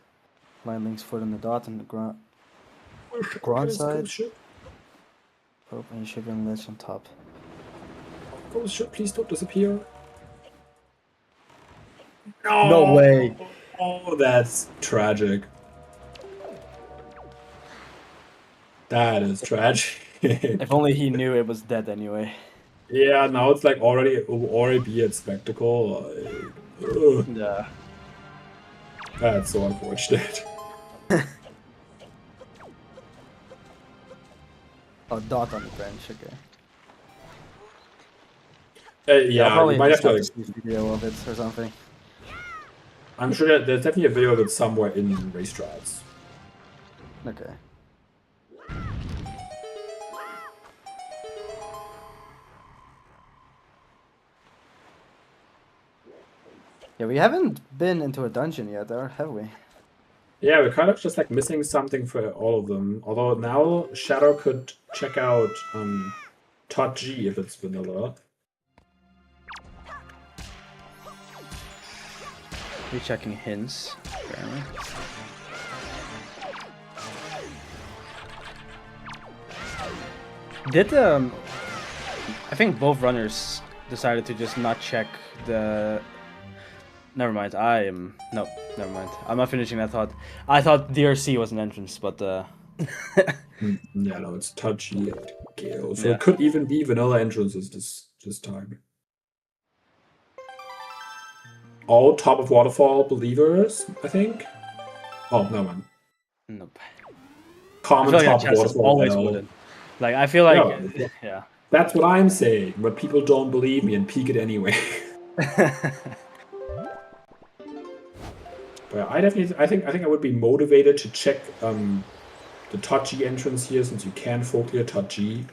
Line Link's foot on the dot on the ground side. Open your ship and ledge on top.
Ghost ship, please don't disappear.
No way.
Oh, that's tragic. That is tragic.
If only he knew it was dead anyway.
Yeah, now it's like already be at spectacle.
Yeah.
That's so unfortunate.
Oh, dot on the bench, okay.
Yeah, you might have to.
See a video of it or something.
I'm sure that there's definitely a video of it somewhere in race strats.
Okay. Yeah, we haven't been into a dungeon yet, have we?
Yeah, we're kind of just like missing something for all of them. Although now Shadow could check out Tot G if it's vanilla.
Rechecking hints, apparently. Did I think both runners decided to just not check the. Never mind. No. Never mind. I'm not finishing that thought. I thought DRC was an entrance, but
Yeah, no, it's Tot G and Gale. So
Yeah.
it could even be vanilla entrances this time. All top of waterfall believers, I think. Oh, no one.
nope.
Common
I feel like
top
that
of
chest is
waterfall.
always
L.
wooden. Like I feel like
Yeah.
yeah.
That's what I'm saying, but people don't believe me and peek it anyway. But I think I would be motivated to check the Tot G entrance here, since you can full clear Tot G.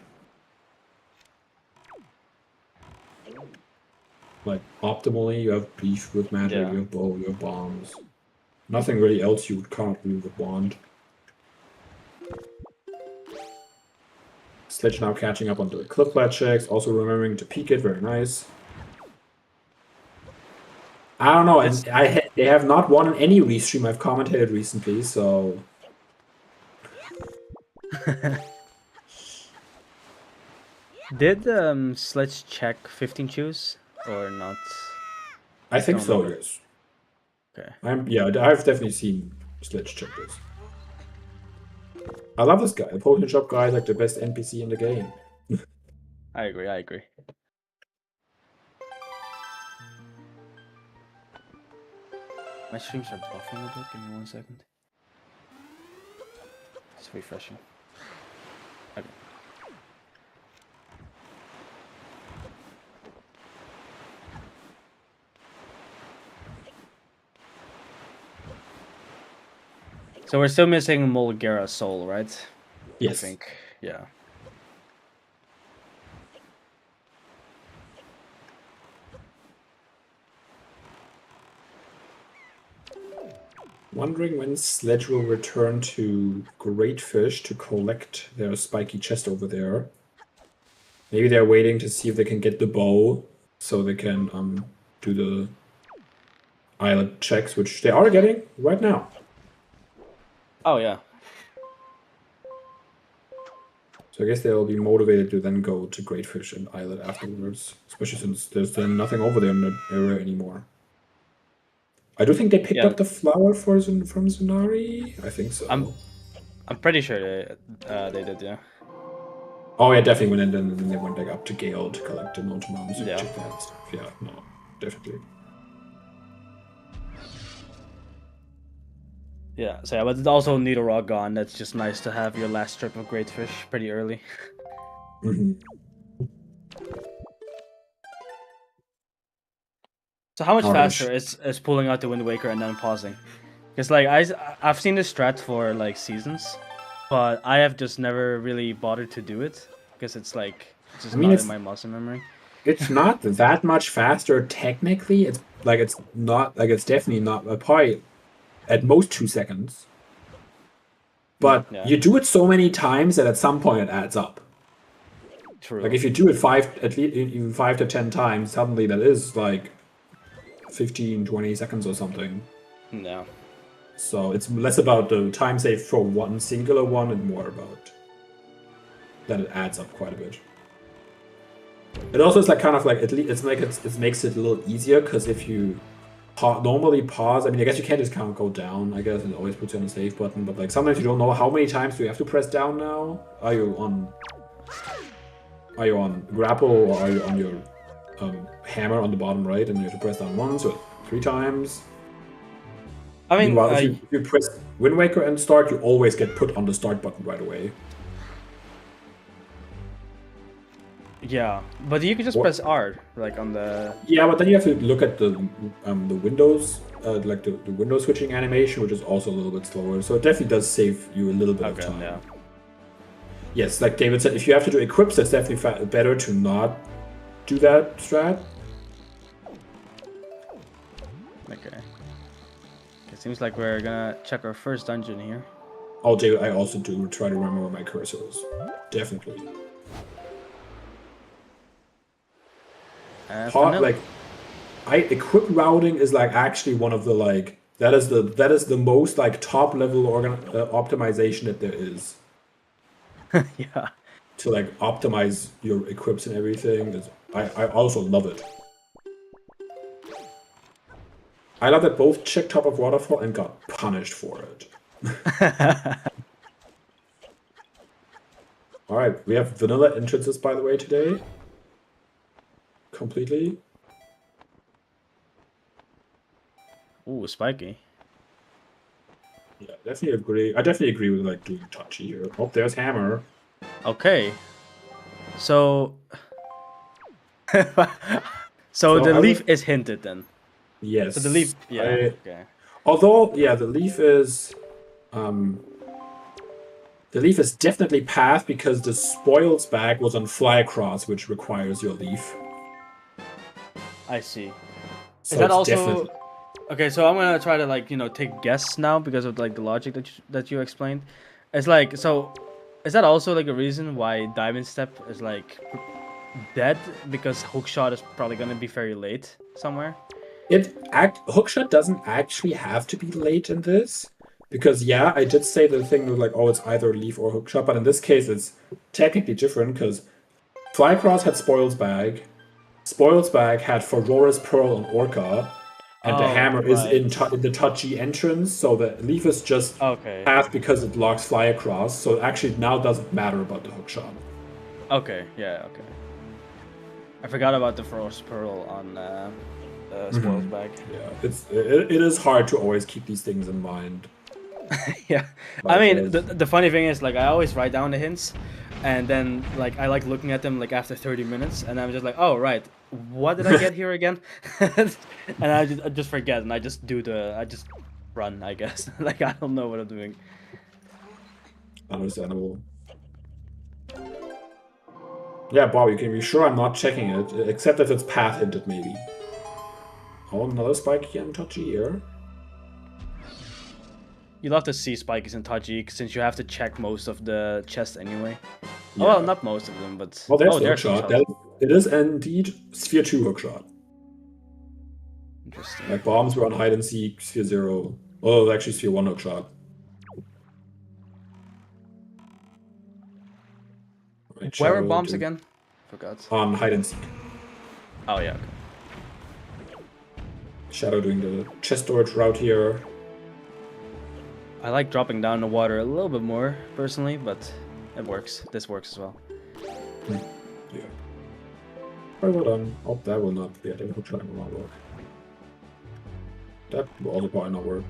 Like optimally, you have beef with magic,
Yeah.
you have bow, you have bombs. Nothing really else you can't do with wand. Sledge now catching up on the clip flat checks, also remembering to peek it, very nice. I don't know, and they have not won in any restream I've commentated recently, so
Did Sledge check 15 choose or not?
I think
Don't
so,
remember.
yes.
Okay.
I've definitely seen Sledge check this. I love this guy. The Potion Shop guy is like the best NPC in the game.
I agree. My streams are buffering a bit. Give me 1 second. It's refreshing. Okay. So we're still missing Mulgara's soul, right?
Yes.
I think. Yeah.
Wondering when Sledge will return to Great Fish to collect their spiky chest over there. Maybe they're waiting to see if they can get the bow, so they can do the islet checks, which they are getting right now.
Oh yeah.
So I guess they'll be motivated to then go to Great Fish and Islet afterwards, especially since there's then nothing over there in that area anymore. I do think they picked up the flower from Zunari. I think so.
I'm pretty sure they did, yeah.
Oh yeah, definitely. When then they went back up to Gale to collect the Mountain
Yeah.
check that stuff. Yeah, no, definitely.
Yeah, so yeah, but it's also Needle Rock gone. That's just nice to have your last strip of Great Fish pretty early.
Mm-hmm.
So how much faster is pulling out the Wind Waker and then pausing? Because like I've seen this strat for like seasons, but I have just never really bothered to do it because it's like just not in my muscle memory.
It's not that much faster technically. It's definitely not probably at most 2 seconds. But
Yeah.
you do it so many times that at some point it adds up.
True.
Like if you do it at least even 5 to 10 times, suddenly that is like 15, 20 seconds or something.
Yeah.
So it's less about the time save for one singular one and more about that it adds up quite a bit. It also is like kind of like at least it makes it a little easier because if you normally pause, I mean I guess you can't just kind of go down. I guess it always puts you on the save button, but like sometimes you don't know how many times do you have to press down now. Are you on grapple or are you on your hammer on the bottom right and you have to press down once or 3 times?
I mean,
meanwhile, if you press Wind Waker and start, you always get put on the start button right away.
yeah, but you can just press R, like on the.
Yeah, but then you have to look at the Windows, like the window switching animation, which is also a little bit slower. So it definitely does save you a little bit of time.
Yeah.
Yes, like David said, if you have to do equips, it's definitely better to not do that strat.
Okay. It seems like we're gonna check our first dungeon here.
Oh, David, I also do try to remember where my cursor is. Definitely. Equip routing is like actually one of the like that is the most like top level optimization that there is.
Yeah.
To like optimize your equips and everything. I also love it. I love that both checked top of waterfall and got punished for it. Alright, we have vanilla entrances by the way today. Completely.
Ooh, spiky.
Yeah, definitely agree. I definitely agree with like doing touchy here. Oh, there's hammer.
Okay. So so the leaf is hinted then.
Yes.
So the leaf, yeah. Okay.
Although, yeah, the leaf is definitely path because the spoils bag was on fly across, which requires your leaf.
I see.
So
is that also
definitely...
Okay, so I'm gonna try to like take a guess now because of like the logic that you explained. It's like, so is that also like a reason why Diamond Step is like dead, because hookshot is probably gonna be very late somewhere?
Hookshot doesn't actually have to be late in this, because yeah, I did say the thing was like, oh, it's either leaf or hookshot, but in this case it's technically different because Flycross had Spoils Bag had Faurora's Pearl on Orca, and the hammer is in the touchy entrance, so the leaf is just path because it locks Fly Across, so it actually now doesn't matter about the hookshot.
Okay, yeah, okay. I forgot about the Faurora's Pearl on Spoils Bag.
Yeah, it is hard to always keep these things in mind.
Yeah, I mean, the funny thing is, like, I always write down the hints, and then like I like looking at them like after 30 minutes, and I'm just like, oh right, what did I get here again? And I just forget, and I just run, I guess. Like, I don't know what I'm doing.
Understandable. Yeah, Bob, you can be sure I'm not checking it, except if it's path hinted, maybe. Oh, another spiky and touchy here.
You love to see spikies and touchy, since you have to check most of the chests anyway.
Yeah.
Oh, well, not most of them, but...
Oh, there's the hookshot. It is indeed Sphere 2 hookshot.
Interesting.
Like, bombs were on hide and seek, Sphere 0. Oh, actually Sphere 1 hookshot. Right,
where are bombs again? Forgot.
On hide and seek.
Oh, yeah, okay.
Shadow doing the chest storage route here.
I like dropping down the water a little bit more, personally, but it works. This works as well.
Yeah. Very well done. Oh, that will not be. I think hookshot will not work. That will also probably not work.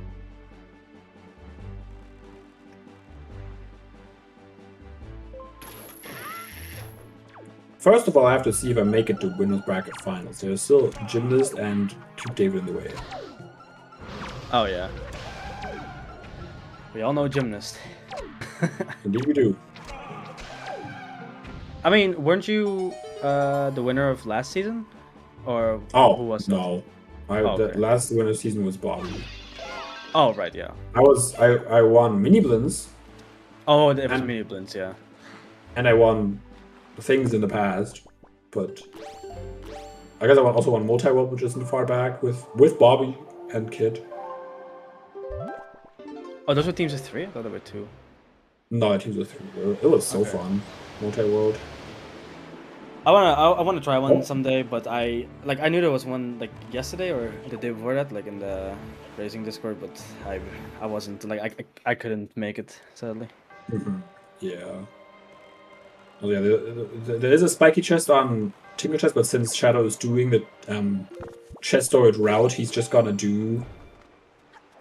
First of all, I have to see if I make it to Winners Bracket Finals. There's still Gymnast and keep David in the way.
Oh, yeah. We all know Gymnast.
Indeed we do.
I mean, weren't you the winner of last season, or
Oh,
who was that?
no.
Oh,
The
okay.
last winner season was Bobby.
Oh, right, yeah.
I won mini blins.
Oh, it was
And-
mini blins, yeah.
And I won things in the past, but I guess I also won multi-world, which isn't far back with Bobby and Kid.
Oh, those were teams of 3? I thought there were 2.
No, teams with 3. It was so
Okay.
fun, multi-world.
I wanna try one someday, but I knew there was one like yesterday or the day before that, like in the racing Discord, but I wasn't like I couldn't make it, sadly.
Yeah. Oh yeah, there is a spiky chest on Tinker Chest, but since Shadow is doing the chest storage route, he's just gonna do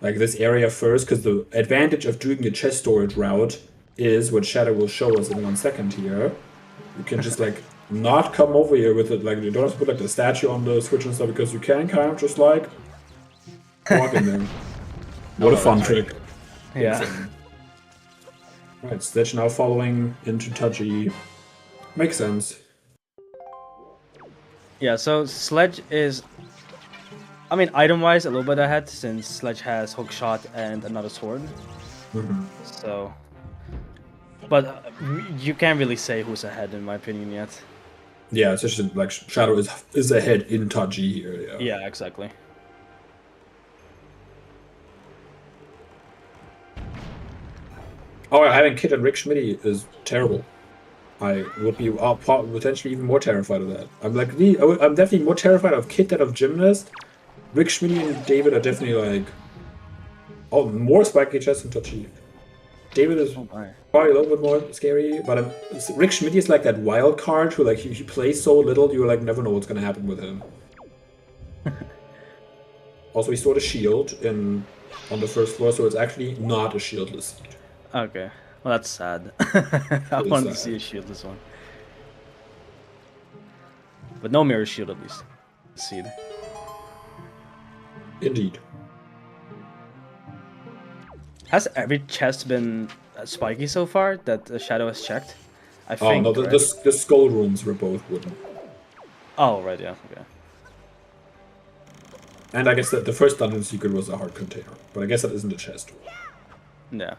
like this area first, because the advantage of doing the chest storage route is what Shadow will show us in 1 second here. You can just like not come over here with it, like you don't have to put like the statue on the switch and stuff, because you can kind of just like walk in there. What a fun trick.
Yeah.
Right, Sledge now following into Touchy. Makes sense.
Yeah, so Sledge is, I mean, item-wise, a little bit ahead, since Sledge has hook shot and another sword. So, but you can't really say who's ahead, in my opinion, yet.
Yeah, it's just like Shadow is ahead in Touchy here. Yeah.
Yeah, exactly.
Oh, having Kid and Rick Schmitty is terrible. I would be potentially even more terrified of that. I'm definitely more terrified of Kid than of Gymnast. Rick Schmitty and David are definitely like more spiky chest than Touchy. David is probably a little bit more scary, but Rick Schmitty is like that wild card who like he plays so little you like never know what's gonna happen with him. Also, he stored a shield on the first floor, so it's actually not a shieldless seed.
Okay, well that's sad. I wanted to see a shieldless one, but no mirror shield at least. Seed.
Indeed.
Has every chest been spiky so far that Shadow has checked? I think.
Oh no, the skull rooms were both wooden.
Oh right, yeah, okay.
And I guess that the first dungeon secret was a hard container, but I guess that isn't a chest.
Yeah.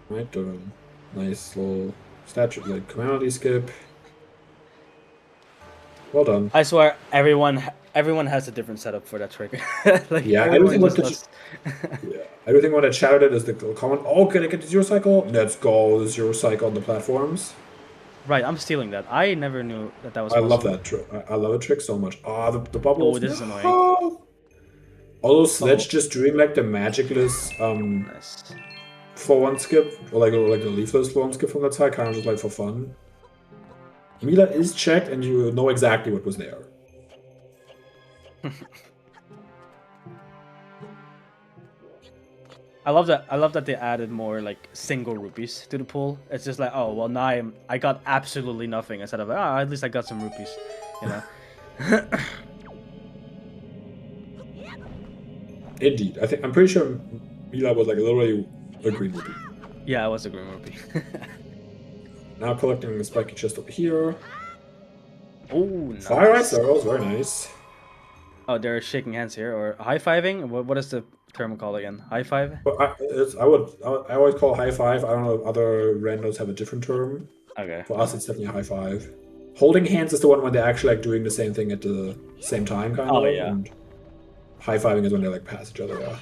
Right, nice little statue, like commodity skip. Well done.
I swear, everyone has a different setup for that trick. Like,
yeah, everything was everything when I shouted it is the comment. Oh, can I get the zero cycle? Let's go, the zero cycle on the platforms.
Right, I'm stealing that. I never knew that was.
I love that trick. I love a trick so much. Ah, the bubbles.
Oh, this is annoying.
Although Sledge just doing like the magicless
Nice.
floor one skip, or like the leafless floor one skip from that side, kind of just like for fun. Mila is checked, and you know exactly what was there.
I love that they added more like single rupees to the pool. It's just like, oh well, now I got absolutely nothing instead of at least I got some rupees, you know.
Indeed, I'm pretty sure Mila was like literally a green rupee.
Yeah, I was a green rupee.
Now collecting the spiky chest over here.
Oh, nice.
Fire ice arrows, very nice.
Oh, they're shaking hands here, or high-fiving? What is the term called again? High five?
I always call high five. I don't know if other randos have a different term.
Okay.
For us, it's definitely a high five. Holding hands is the one when they're actually like doing the same thing at the same time, kind of.
Oh yeah.
And high fiving is when they like pass each other. Yeah.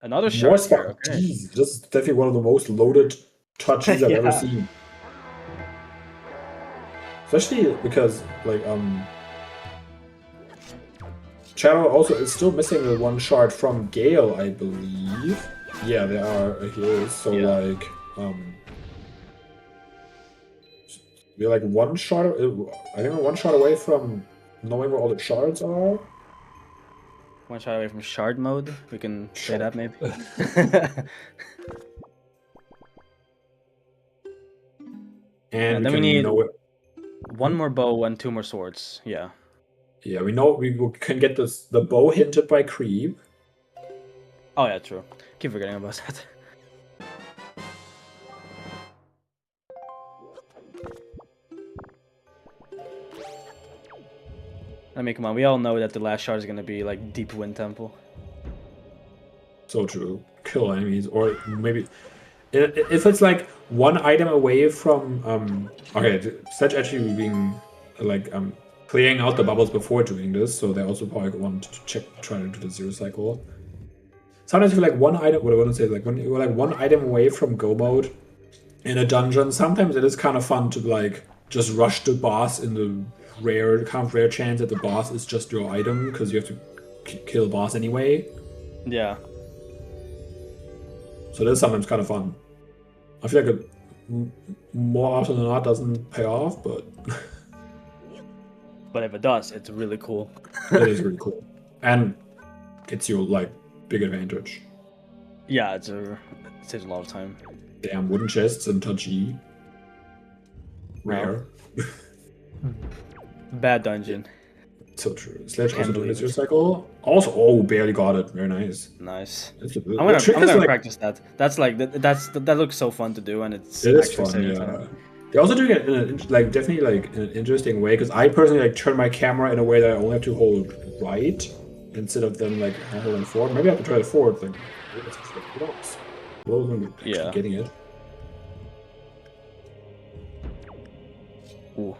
Another shark here. Okay.
Jeez, this is definitely one of the most loaded touches I've ever seen. Especially because, like, Shadow also is still missing the one shard from Gale, I believe. Yeah, they are here. So, like, we're like one shard. I think we're one shard away from knowing where all the shards are.
One shot away from shard mode. We can say that maybe.
And
then we need
know it.
one more bow and 2 more swords. Yeah.
Yeah, we know we can get the bow hinted by creep.
Oh yeah, true. Keep forgetting about that. I mean, come on, we all know that the last shard is gonna be like Deep Wind Temple.
So true. Kill enemies, or maybe if it's like one item away from okay, Sledge actually being like clearing out the bubbles before doing this, so they also probably want to try to do the zero cycle. Sometimes if you're like one item, what I want to say is like when you're like one item away from go mode in a dungeon, sometimes it is kind of fun to like just rush the boss in the kind of rare chance that the boss is just your item because you have to kill the boss anyway.
Yeah.
So that's sometimes kind of fun. I feel like it more often than not doesn't pay off, but
but if it does, it's really cool.
it is really cool and gets you like big advantage.
Yeah, it saves a lot of time.
Damn, wooden chests and touchy. Rare.
Bad dungeon.
So true. Sledge also doing this cycle. Also, oh, barely got it. Very nice.
Nice.
I'm
gonna practice that. That's like that looks so fun to do, and it
is fun. Yeah. They're also doing it in a, like definitely like in an interesting way because I personally like turn my camera in a way that I only have to hold right instead of them like holding forward. Maybe I have to try it forward. Like,
yeah.
Getting it.
Ooh.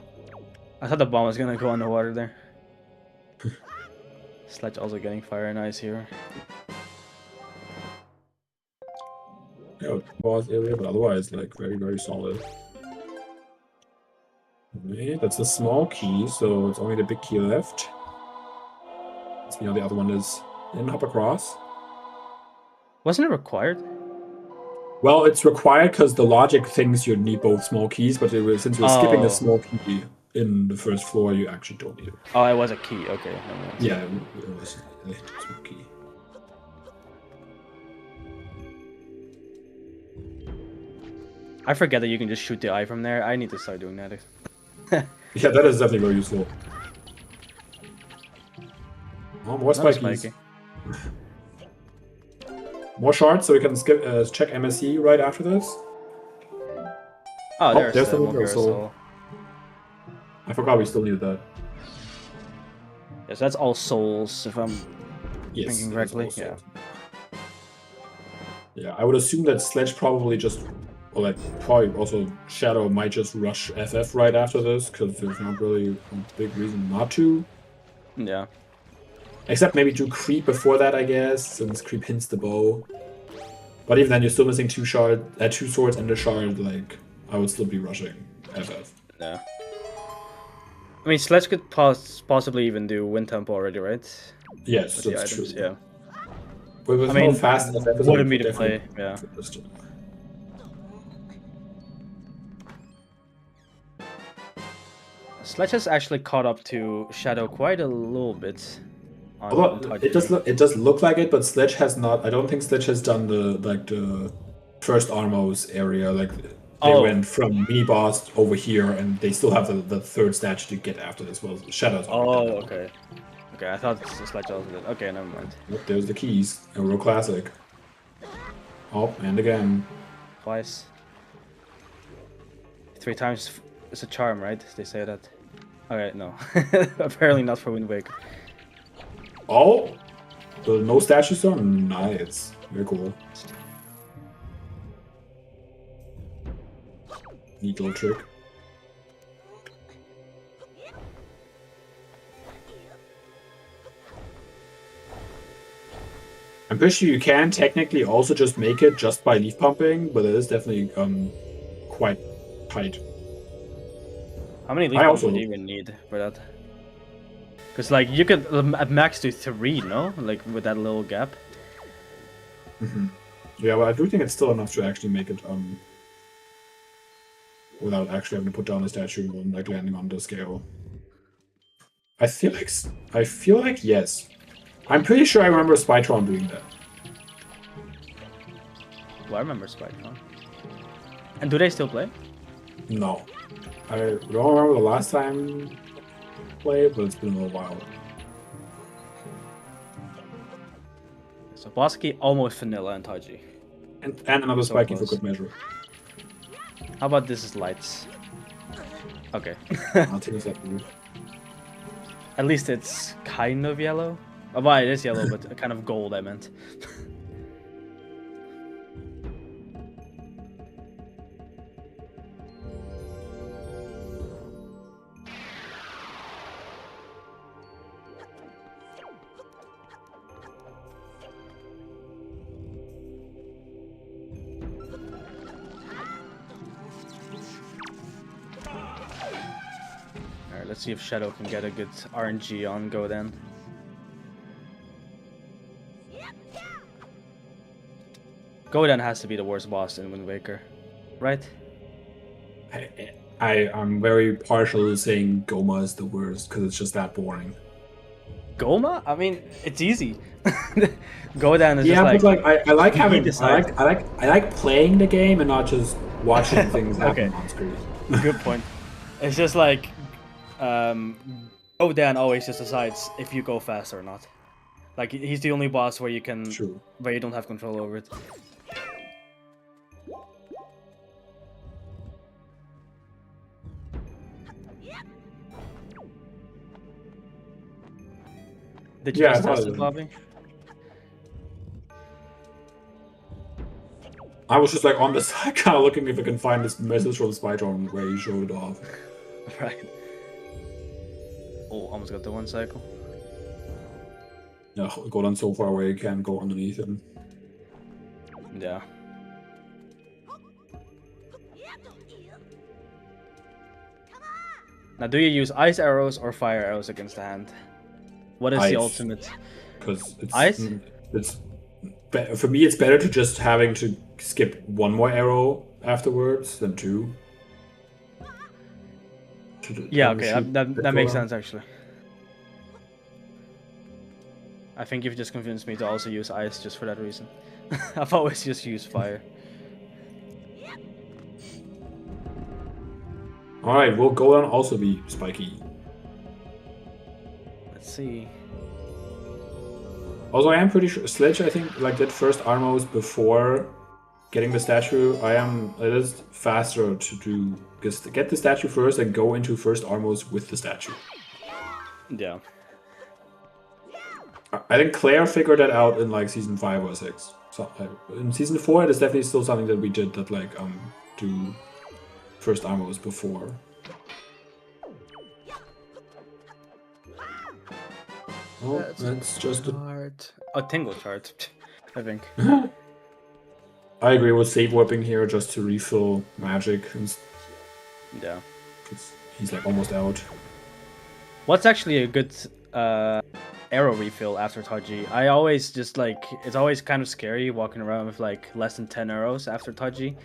I thought the bomb was gonna go underwater there. Sledge also getting fire and ice here.
Yeah, boss area, but otherwise like very, very solid. Okay, that's a small key, so it's only the big key left. So, the other one is didn't hop across.
Wasn't it required?
Well, it's required because the logic thinks you need both small keys, but since you're skipping a small key in the first floor, you actually don't need it.
Oh, it was a key. Okay.
Yeah, it was a small key.
I forget that you can just shoot the eye from there. I need to start doing that.
Yeah, that is definitely very useful. Oh, more spiky. More shards, so we can skip check MSC right after this.
Oh, there's the soul.
I forgot we still needed that.
Yes, that's all souls, if I'm thinking correctly. Yeah.
Yeah, I would assume that Sledge probably just, or like probably also Shadow might just rush FF right after this because there's not really a big reason not to.
Yeah.
Except maybe do creep before that, I guess, since creep hints the bow. But even then, you're still missing two swords and a shard. Like, I would still be rushing FF.
Yeah. I mean, Sledge could possibly even do Wind Temple already, right?
Yes, that's true.
Yeah.
But with how fast FF is,
what a me to play. Yeah. Sledge has actually caught up to Shadow quite a little bit.
Although it does look like it, but Sledge has not. I don't think Sledge has done the first Armos area. Like they went from mini boss over here, and they still have the third statue to get after this. Well, Shadow's.
Oh, okay. Okay, I thought Sledge also did. Okay, never mind.
Look, there's the keys. A real classic. Oh, and again.
Twice. 3 times is a charm, right? They say that. Okay, no. Apparently not for Wind Waker.
Oh, the no statue stone? Nice. Very cool. Neat little trick. I'm pretty sure you can technically also just make it just by leaf pumping, but it is definitely quite tight.
How many leaf pumps would you even need for that? Because like you could at max do 3, no? Like with that little gap.
Yeah, but I do think it's still enough to actually make it without actually having to put down the statue and like landing on the scale. I feel like yes. I'm pretty sure I remember Spytron doing that.
Well, I remember Spytron. And do they still play?
No. I don't remember the last time play, but it's been a little while.
So Bosky almost vanilla and Taji.
And another
So
spiky for
close.
good measure.
How about this is lights? Okay.
I'll take that move.
At least it's kind of yellow. Oh, well, it is yellow, but kind of gold, I meant. Alright, let's see if Shadow can get a good RNG on go then. Godan has to be the worst boss in Wind Waker, right?
I'm very partial to saying Goma is the worst because it's just that boring.
Goma? I mean, it's easy. Godan is
Yeah,
just
but like I like
he
having
decides.
I like playing the game and not just watching things happen
Okay.
on screen.
Good point. It's just like Godan always just decides if you go fast or not. Like he's the only boss where you can
True.
where you don't have control over it. Did you
Yeah,
just
I
test
thought
it,
it-
Bobby?
I was just like on the side, kind of looking if I can find this message from Spytron where he showed it off.
Right. Oh, almost got the one cycle.
Yeah, go down so far away you can't go underneath him.
Yeah. Now, do you use ice arrows or fire arrows against the hand? What is
Ice.
the ultimate?
Because it's
Ice?
for me it's better to just having to skip one more arrow afterwards than two.
Yeah, okay,
shoot
that makes
Golan.
sense actually. I think you've just convinced me to also use ice just for that reason. I've always just used fire.
Alright, will Golan also be spiky?
Let's see.
Also, I am pretty sure Sledge, I think, like did first Armos before getting the statue. It is faster to do just get the statue first and go into first Armos with the statue.
Yeah.
I think Claire figured that out in like season 5 or 6. So in season 4, it is definitely still something that we did that like do first Armos before. Oh, that's just a...
Chart. Oh, Tingle chart, I think.
I agree with save warping here just to refill magic,
Yeah.
because he's like almost out.
What's actually a good arrow refill after Taji? I always just like, it's always kind of scary walking around with like less than 10 arrows after Taji.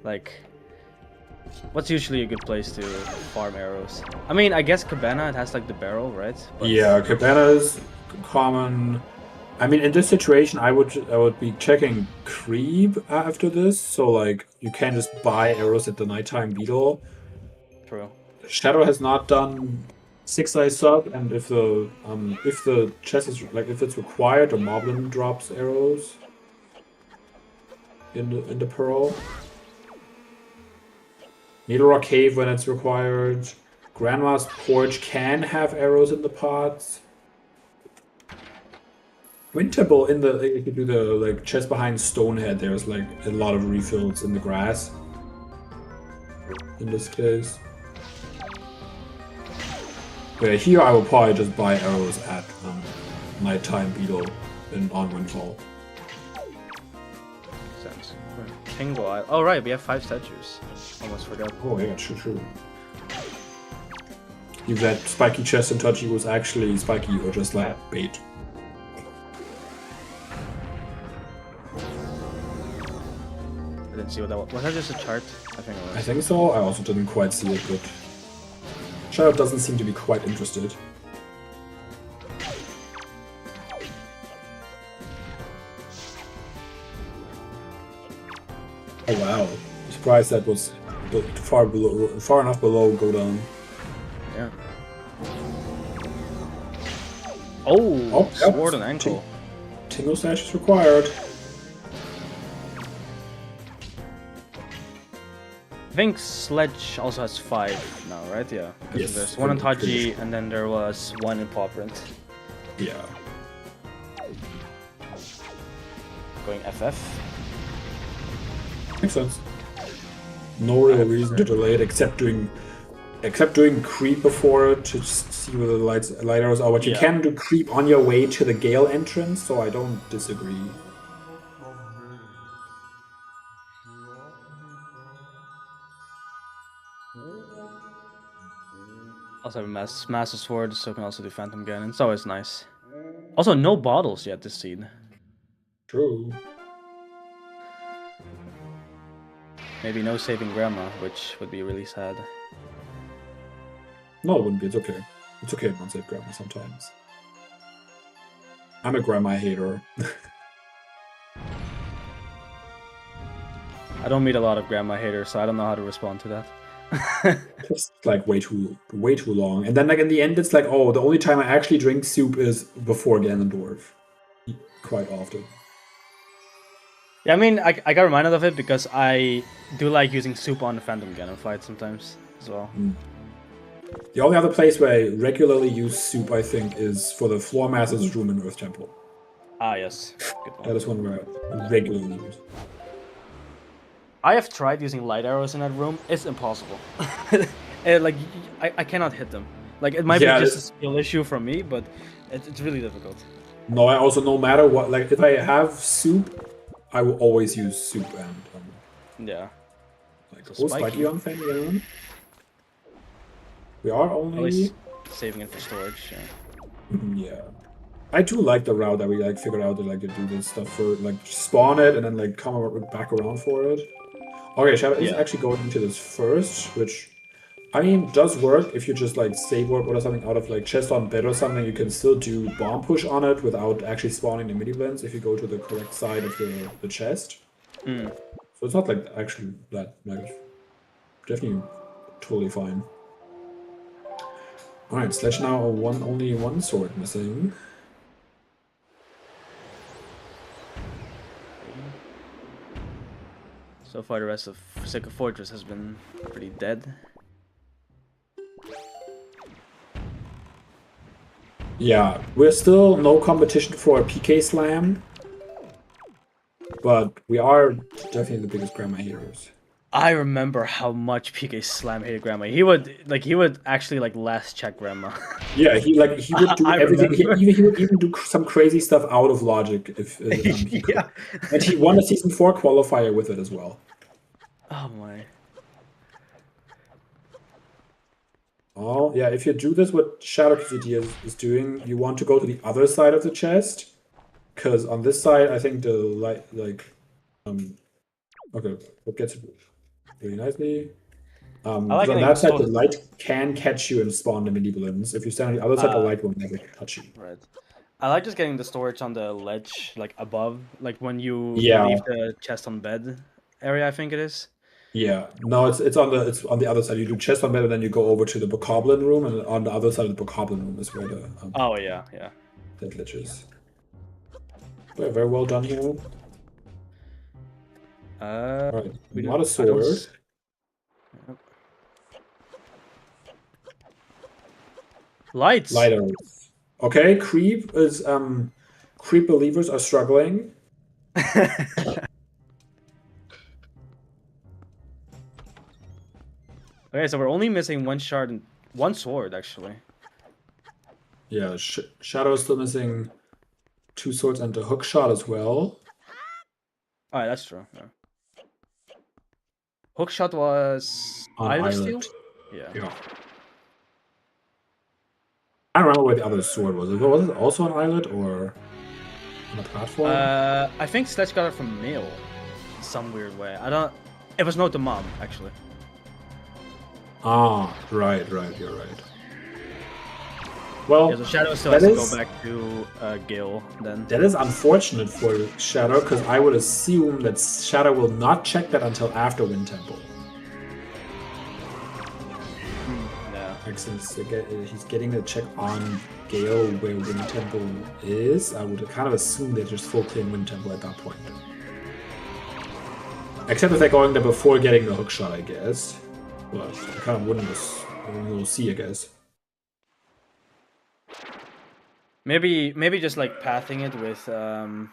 Like, what's usually a good place to farm arrows? I mean, I guess Cabana, it has like the barrel, right? But
Yeah, Cabana is common. I mean, in this situation, I would be checking creep after this, so like you can just buy arrows at the nighttime beetle.
True.
Shadow has not done 6-eye sub, and if the chest is like if it's required, the Moblin drops arrows in the pearl. Needle Rock Cave when it's required. Grandma's Porch can have arrows in the pots. Wind Temple if you do the like chest behind Stonehead, there's like a lot of refills in the grass. In this case. But here I will probably just buy arrows at nighttime beetle on Windfall.
Makes sense. Tingle Isle. Oh, right, we have 5 statues. Almost forgot.
Oh yeah, true. If that spiky chest in Touchy was actually spiky or just like bait.
I didn't see what that was. Was that just a chart? I think it was.
I think so. I also didn't quite see it, but Shadow doesn't seem to be quite interested. Oh wow! I'm surprised that was far enough below go down.
Yeah. Oh,
yep.
sword and ankle.
Tingle Slash is required.
I think Sledge also has 5 now, right? Yeah. Because
Yes,
there's 1 in
pretty
Taji,
sure.
and then there was 1 in Paw Print.
Yeah.
Going FF.
Makes sense. No real reason to delay it except doing creep before it to just see where the light arrows are. But you can do creep on your way to the Gale entrance, so I don't disagree.
Also have a Master Sword, so can also do Phantom Cannon. It's always nice. Also, no bottles yet this seed.
True.
Maybe no saving Grandma, which would be really sad.
No, it wouldn't be. It's okay. It's okay not save Grandma sometimes. I'm a Grandma hater.
I don't meet a lot of Grandma haters, so I don't know how to respond to that.
It's like way too long. And then like in the end, it's like, oh, the only time I actually drink soup is before Ganondorf. Quite often.
Yeah, I mean, I got reminded of it because I do like using soup on the Phantom Ganon fight sometimes as well.
The only other place where I regularly use soup, I think, is for the Floor Master's room in Earth Temple.
Ah, yes. Good one.
That is one where I regularly use.
I have tried using light arrows in that room. It's impossible. Like, I cannot hit them. Like, it might be just a skill issue from me, but it's really difficult.
No, I also, no matter what, like, if I have soup, I will always use soup and...
yeah.
Like,
So
slightly on Fenrir. We are only...
Always saving it for storage, yeah.
Yeah. I do like the route that we, like, figured out to, like, to do this stuff for, like, spawn it and then, like, come back around for it. Okay, Shadow is actually going into this first, which, I mean, does work if you just, like, save word or something out of, like, chest on bed or something. You can still do bomb push on it without actually spawning the midi blends if you go to the correct side of the chest. So it's not, like, actually that, like, definitely totally fine. Alright, Sledge now only one sword missing.
So far, the rest of Forsaken Fortress has been pretty dead.
Yeah, we're still no competition for a PK Slam, but we are definitely the biggest Grandma heroes.
I remember how much PK Slam hated Grandma. He would actually like last check Grandma.
Yeah, he would do everything. He would even do some crazy stuff out of logic if he could. And he won a Season 4 qualifier with it as well.
Oh my.
Oh yeah, if you do this, what ShadowQCD is doing, you want to go to the other side of the chest, because on this side, I think the light, like, okay, what gets it really nicely.
like
on that side, the light can catch you and spawn the mini balloons. If you stand on the other side, the light will never touch you.
Right. I like just getting the storage on the ledge, like above, like when you leave the chest on bed area. I think it is.
Yeah, no, it's on the other side. You do chest on bed, and then you go over to the Bokoblin room, and on the other side of the Bokoblin room is where the
oh yeah.
that glitch is. Very well done here. Right. Not a sword.
Yep. Lights.
Light arrows. Okay, creep is creep believers are struggling.
Okay, so we're only missing one shard and one sword, actually.
Yeah, Shadow is still missing 2 swords and a hook shot as well.
Alright, that's true. Yeah. Hook shot was Island Steel? Yeah.
I don't remember where the other sword was. Was it also an islet or on a platform?
I think Sledge got it from Mail in some weird way. It was not the mom, actually.
Ah, right, you're right. Well,
yeah, so Shadow still has to go back to Gale then.
That is unfortunate for Shadow, because I would assume that Shadow will not check that until after Wind Temple.
Yeah.
Like since he's getting a check on Gale where Wind Temple is, I would kind of assume they're just full clean Wind Temple at that point. Except if they're going there before getting the hook shot, I guess. But I kind of wouldn't. We'll see, I guess.
Maybe just like pathing it with the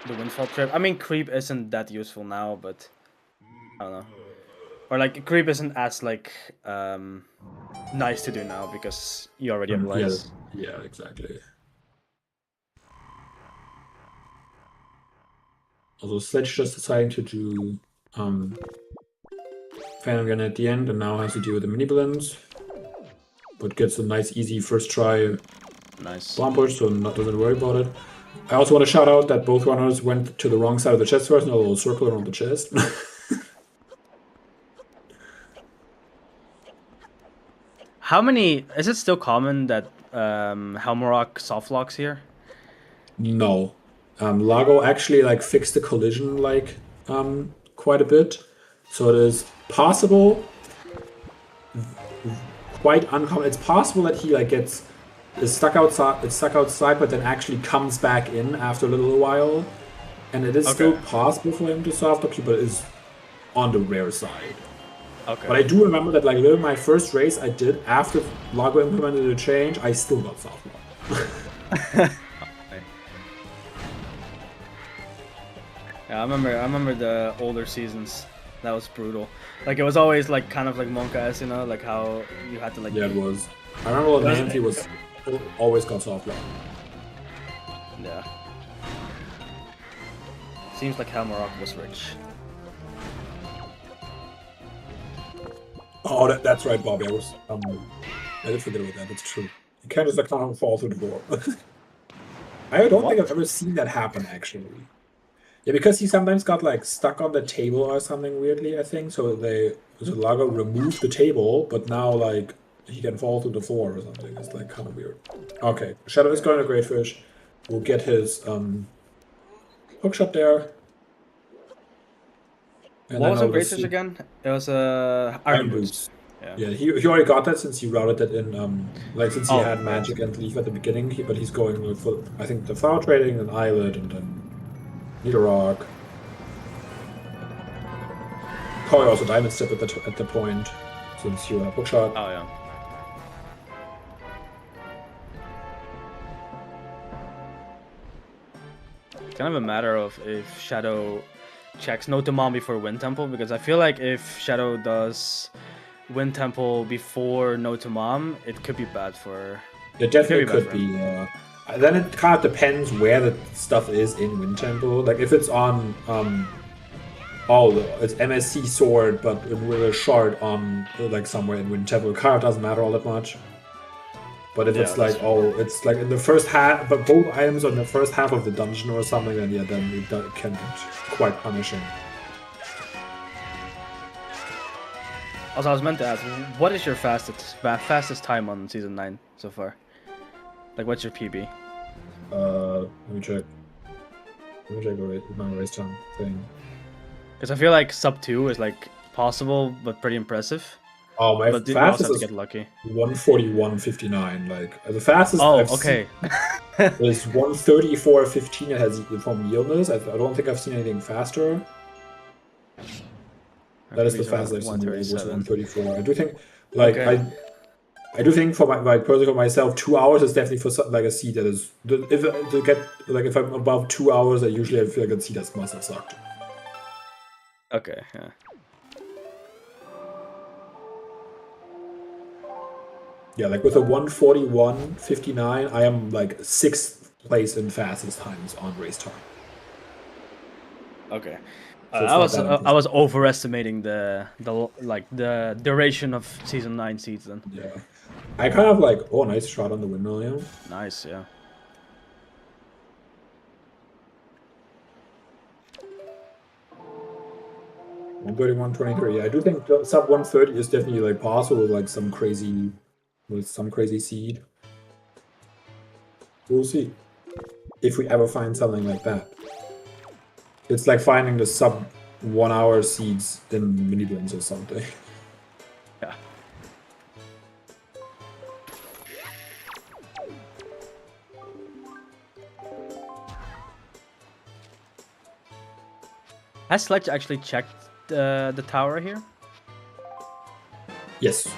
Windfall Trip. I mean, creep isn't that useful now, but I don't know. Or like creep isn't as like nice to do now because you already have lights.
Yeah, exactly. Also, Sledge just deciding to do Phantom Gun at the end, and now has to deal with the mini balloons, but gets a nice, easy first try.
Nice.
Push, so doesn't worry about it. I also want to shout out that both runners went to the wrong side of the chest first, and a little circle around the chest.
How many? Is it still common that Helmarok soft locks here?
No. Lago actually like fixed the collision like quite a bit, so it is possible, quite uncommon. It's possible that he like is stuck outside, but then actually comes back in after a little while, and it is still possible for him to soft lock you, but it is on the rare side.
Okay.
But I do remember that like literally my first race I did after Lago implemented the change, I still got soft lock.
Yeah, I remember the older seasons. That was brutal. Like it was always like kind of like Monk-esque, you know, like how you had to like.
Yeah, it was. I remember when Nancy was always got soft lock.
Yeah. Seems like Helmarok was rich.
Oh, that's right, Bobby. I did forget about that. That's true. You can't just like kind of fall through the door. I don't think I've ever seen that happen actually. Yeah, because he sometimes got like stuck on the table or something weirdly, I think. So Lago removed the table, but now like he can fall through the floor or something. It's like kind of weird. Okay, Shadow is going to Great Fish. We'll get his hook shot there.
And what was on Great Fish again? It was Iron Boots.
Yeah, he already got that since he routed that in since he had Magic and Leaf at the beginning. But he's going for I think the Flower Trading and Islet and then Needle Rock. Probably also Diamond Step at the point since you have hook shot.
Oh yeah. Kind of a matter of if Shadow checks No to Mom before Wind Temple, because I feel like if Shadow does Wind Temple before No to Mom, it could be bad for.
It definitely could be. Then it kind of depends where the stuff is in Wind Temple. Like if it's on it's MSC Sword, but with a shard on like somewhere in Wind Temple, it kind of doesn't matter all that much. But if it's like it's like in the first half, but both items are in the first half of the dungeon or something, then yeah, then it can be quite punishing.
Also, I was meant to ask, what is your fastest time on Season 9 so far? Like, what's your PB?
Let me check. My race time thing.
Because I feel like sub 2 is like possible, but pretty impressive.
Oh, my
but
fastest
have
is
to get lucky.
141.59. Like the fastest
I've
seen is 134.15. It has from Yieldness. I don't think I've seen anything faster. That is the fastest I've seen. Was 134. I do think, I do think for personally for myself, 2 hours is definitely for like a seed that is. If I'm above 2 hours, I usually feel like a seed that must have sucked.
Okay, yeah.
Yeah, like with a 141.59, I am like 6th place in fastest times on race time.
Okay. So I was overestimating the duration of Season 9 seeds then.
Yeah. I kind of like, nice shot on the windmill, yeah.
Nice, yeah.
$131.23. Yeah, I do think sub 130 is definitely like possible with like some crazy seed. We'll see if we ever find something like that. It's like finding the sub 1 hour seeds in mini blends or something.
Yeah. Has Sledge actually checked the tower here?
Yes.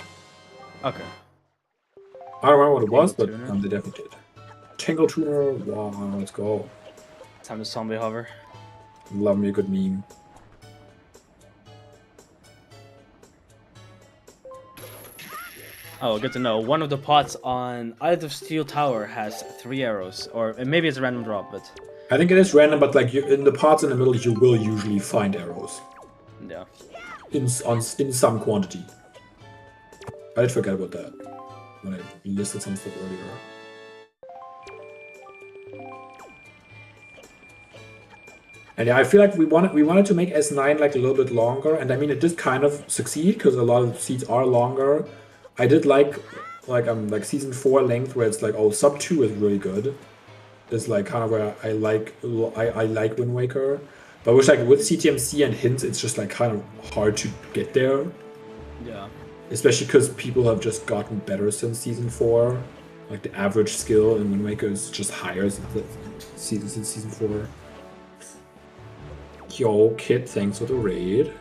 Okay.
I don't remember what it was, but
Tuner.
they definitely did. Tingle Tuner, wow, let's go.
Time to zombie hover.
Love me a good meme.
Oh, good to know. One of the pots on either steel tower has 3 arrows, or maybe it's a random drop, but
I think it is random, but like in the parts in the middle, you will usually find arrows.
yeah.
In some quantity. I did forget about that when I listed some stuff earlier. And yeah, I feel like we wanted to make S9 like a little bit longer, and I mean it did kind of succeed because a lot of the seeds are longer. I did like season 4 length where it's like, oh, sub 2 is really good. Is like kind of where I like Wind Waker, but with CTMC and hints, it's just like kind of hard to get there.
Yeah.
Especially because people have just gotten better since season 4. Like the average skill in Wind Waker is just higher since season 4. Yo, Kid, thanks for the raid.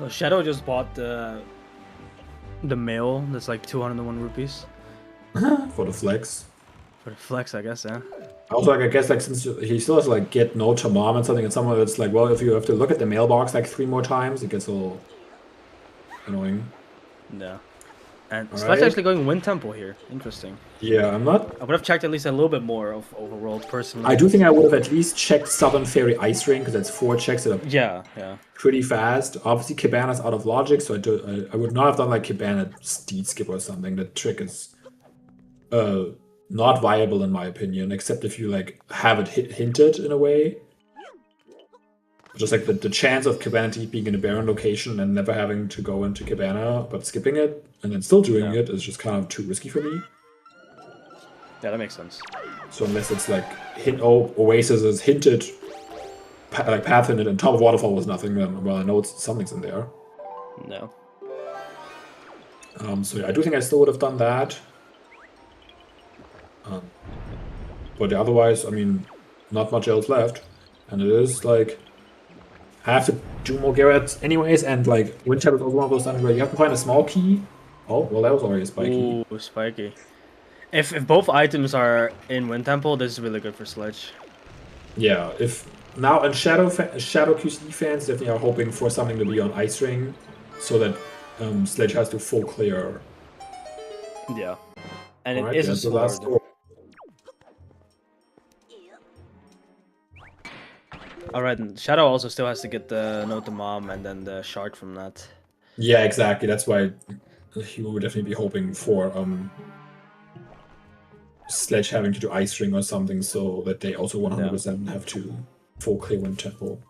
Shadow just bought the mail that's like 201 rupees.
For the flex.
For the flex, I guess, yeah.
Also, like, I guess, like, since he still has, like, get no to mom and something, and someone that's like, well, if you have to look at the mailbox, like, 3 more times, it gets a little annoying.
Yeah. And
All
Sledge
right.
actually going Wind Temple here. Interesting.
Yeah, I'm not...
I would have checked at least a little bit more of Overworld, personally.
I do think I would have at least checked Southern Fairy Ice Ring, because that's 4 checks that are
Yeah.
pretty fast. Obviously, Cabana's out of logic, so I would not have done, like, Cabana Steed Skip or something. The trick is... not viable in my opinion, except if you like have it hinted in a way. Just like the chance of Cabana Deep being in a barren location and never having to go into Cabana, but skipping it and then still doing it is just kind of too risky for me.
Yeah, that makes sense.
So unless it's like Oasis is hinted, like path hinted, and Top of Waterfall was nothing, then well I know something's in there.
No.
So yeah, I do think I still would have done that. But otherwise, I mean, not much else left. And it is like, I have to do more Garrett anyways, and like, Wind Temple is also one of those times where you have to find a small key. Oh, well, that was already a spiky.
Ooh, spiky. If both items are in Wind Temple, this is really good for Sledge.
Yeah, if now and ShadowQCD fans definitely are hoping for something to be on Ice Ring, so that Sledge has to full clear.
Yeah. And
All
it
right,
is a
that's the last
sword.
door.
Alright, and Shadow also still has to get the Note to Mom and then the shard from that.
Yeah, exactly. That's why he would definitely be hoping for Sledge having to do Ice Ring or something, so that they also 100% have to full clear Wind Temple.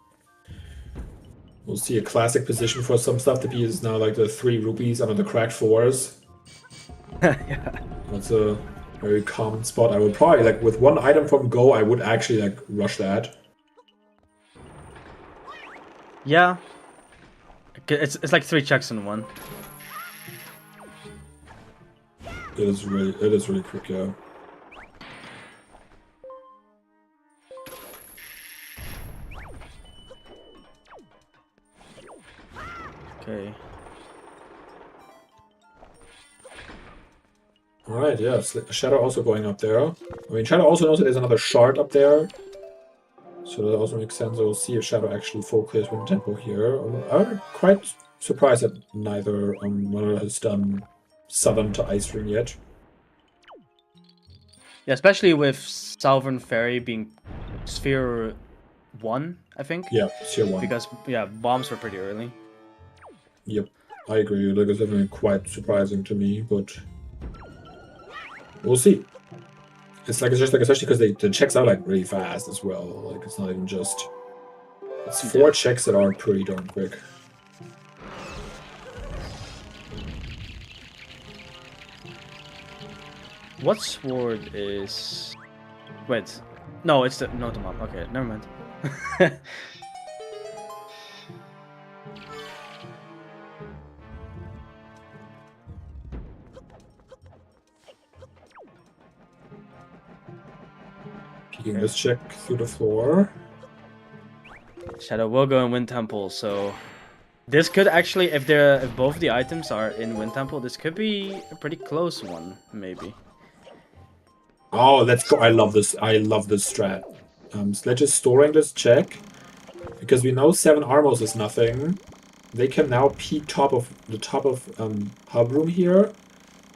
We'll see a classic position for some stuff. The P is now like the 3 rupees under the cracked 4s.
Yeah.
That's a very common spot. I would probably, like, with 1 item from Go, I would actually, like, rush that.
Yeah. It's like 3 checks in 1.
It is really quick, yeah.
Okay.
Alright, yeah. Shadow also going up there. I mean, Shadow also knows that there's another shard up there. So that also makes sense. We'll see if Shadow actually full clears Wind Temple here. I'm quite surprised that neither one has done Southern to Ice Ring yet.
Yeah, especially with Southern Fairy being Sphere 1, I think.
Yeah, Sphere 1.
Because, yeah, bombs were pretty early.
Yep, I agree. Like, it's definitely quite surprising to me, but we'll see. It's just like, especially because the checks are like really fast as well. Like, it's not even just. It's 4 checks that are pretty darn quick.
What sword is... Wait. No, it's the... No, the mom. Okay, never mind.
Peeking this check through the floor.
Shadow will go in Wind Temple, so this could actually, if both the items are in Wind Temple, this could be a pretty close one, maybe.
Oh, let's go. I love this strat. Sledge is storing this check because we know 7 Armos is nothing. They can now peek the top of hub room here,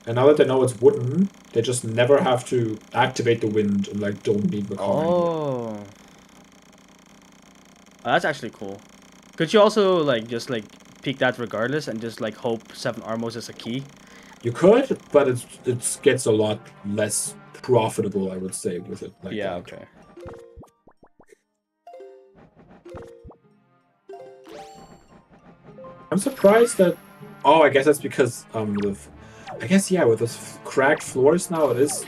and now that they know it's wooden, they just never have to activate the wind and like don't need the car.
Oh, that's actually cool. Could you also like just like peek that regardless and just like hope 7 Armos is a key?
You could, but it gets a lot less profitable, I would say, with it. Like
yeah.
that.
Okay.
I'm surprised that. Oh, I guess that's because with those cracked floors now, it is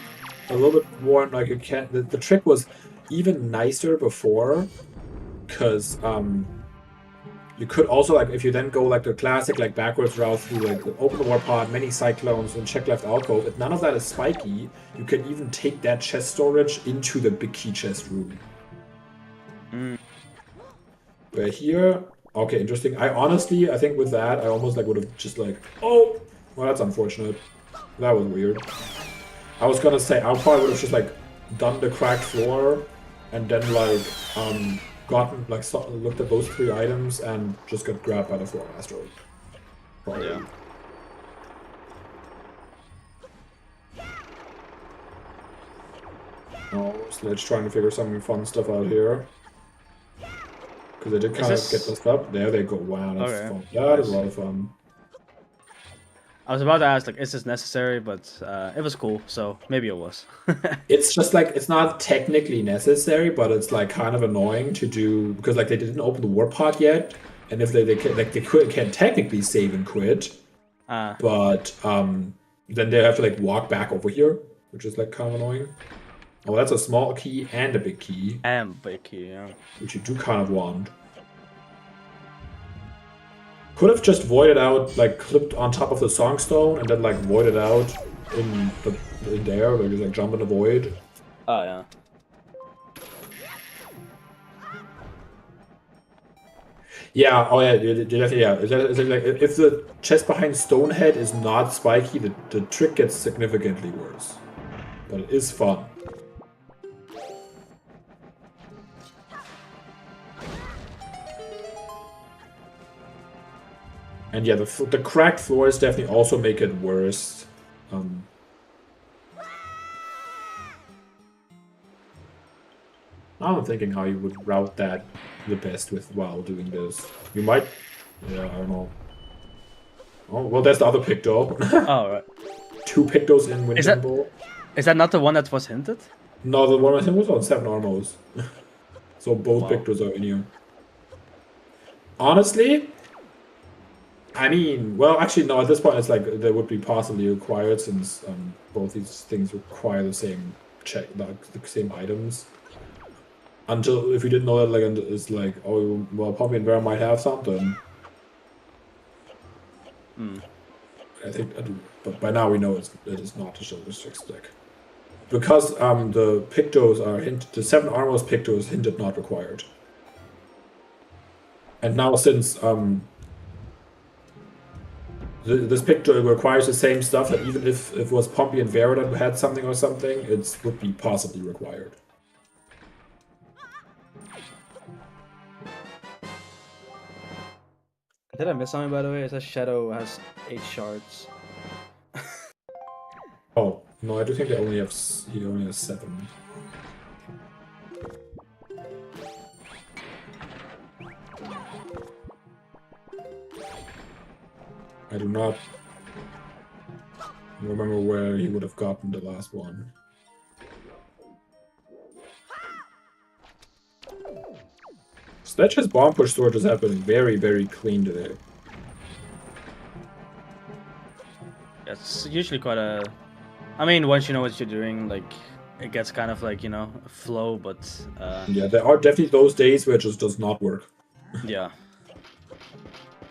a little bit more like you can't. The trick was even nicer before, because you could also like if you then go like the classic like backwards route through like the open the war pod, many cyclones, and check left alcove. If none of that is spiky, you can even take that chest storage into the big key chest room. But here. Okay, interesting. I think with that, I almost like would have just like, oh, well, that's unfortunate. That was weird. I was gonna say I probably would have just like done the cracked floor, and then like gotten like looked at those 3 items and just got grabbed by the floor asteroid. Probably.
Yeah.
Oh, Sledge trying to figure some fun stuff out here. Because they did kind of get messed up. There they go. Wow, that's fun. That is a lot of fun.
I was about to ask, like, is this necessary? But it was cool, so maybe it was.
It's just like, it's not technically necessary, but it's like kind of annoying to do, because like they didn't open the war pod yet, and if they can technically save and quit, but then they have to like walk back over here, which is like kind of annoying. Oh, that's a small key and a big key.
And big key, yeah.
Which you do kind of want. Could have just voided out, like clipped on top of the songstone and then like voided out in there, where you like jump in the void.
Oh yeah.
Yeah. Oh yeah. Definitely. Yeah. If the chest behind Stonehead is not spiky, the trick gets significantly worse. But it is fun. And yeah, the cracked floors definitely also make it worse. I'm thinking how you would route that the best while doing this. You might... Yeah, I don't know. Oh, well, there's the other Picto.
Oh, right.
2 Pictos in Wind Temple.
Is that not the one that was hinted?
No, the one I think was on 7 Armos. So both Pictos are in here. Honestly... I mean, well, actually, no, at this point, it's like they would be possibly required since both these things require the same check, like the same items. Until, if you didn't know that, like, it's like, oh, well, Poppy and Vera might have something. I think, but by now we know it is not a ZeldaSpeedRuns deck. Because the Pictos are hinted, the 7 Armos Picto is hinted not required. And now since, this picture requires the same stuff that even if it was Pompey and Vera that had something or something, it would be possibly required.
Did I miss something, by the way? It says Shadow has 8 shards.
Oh, no, I do think he only has 7. I do not remember where he would have gotten the last one. Sledge's bomb push storages have been very, very clean today.
It's usually quite a... I mean, once you know what you're doing, like, it gets kind of like, you know, a flow, but...
Yeah, there are definitely those days where it just does not work.
Yeah.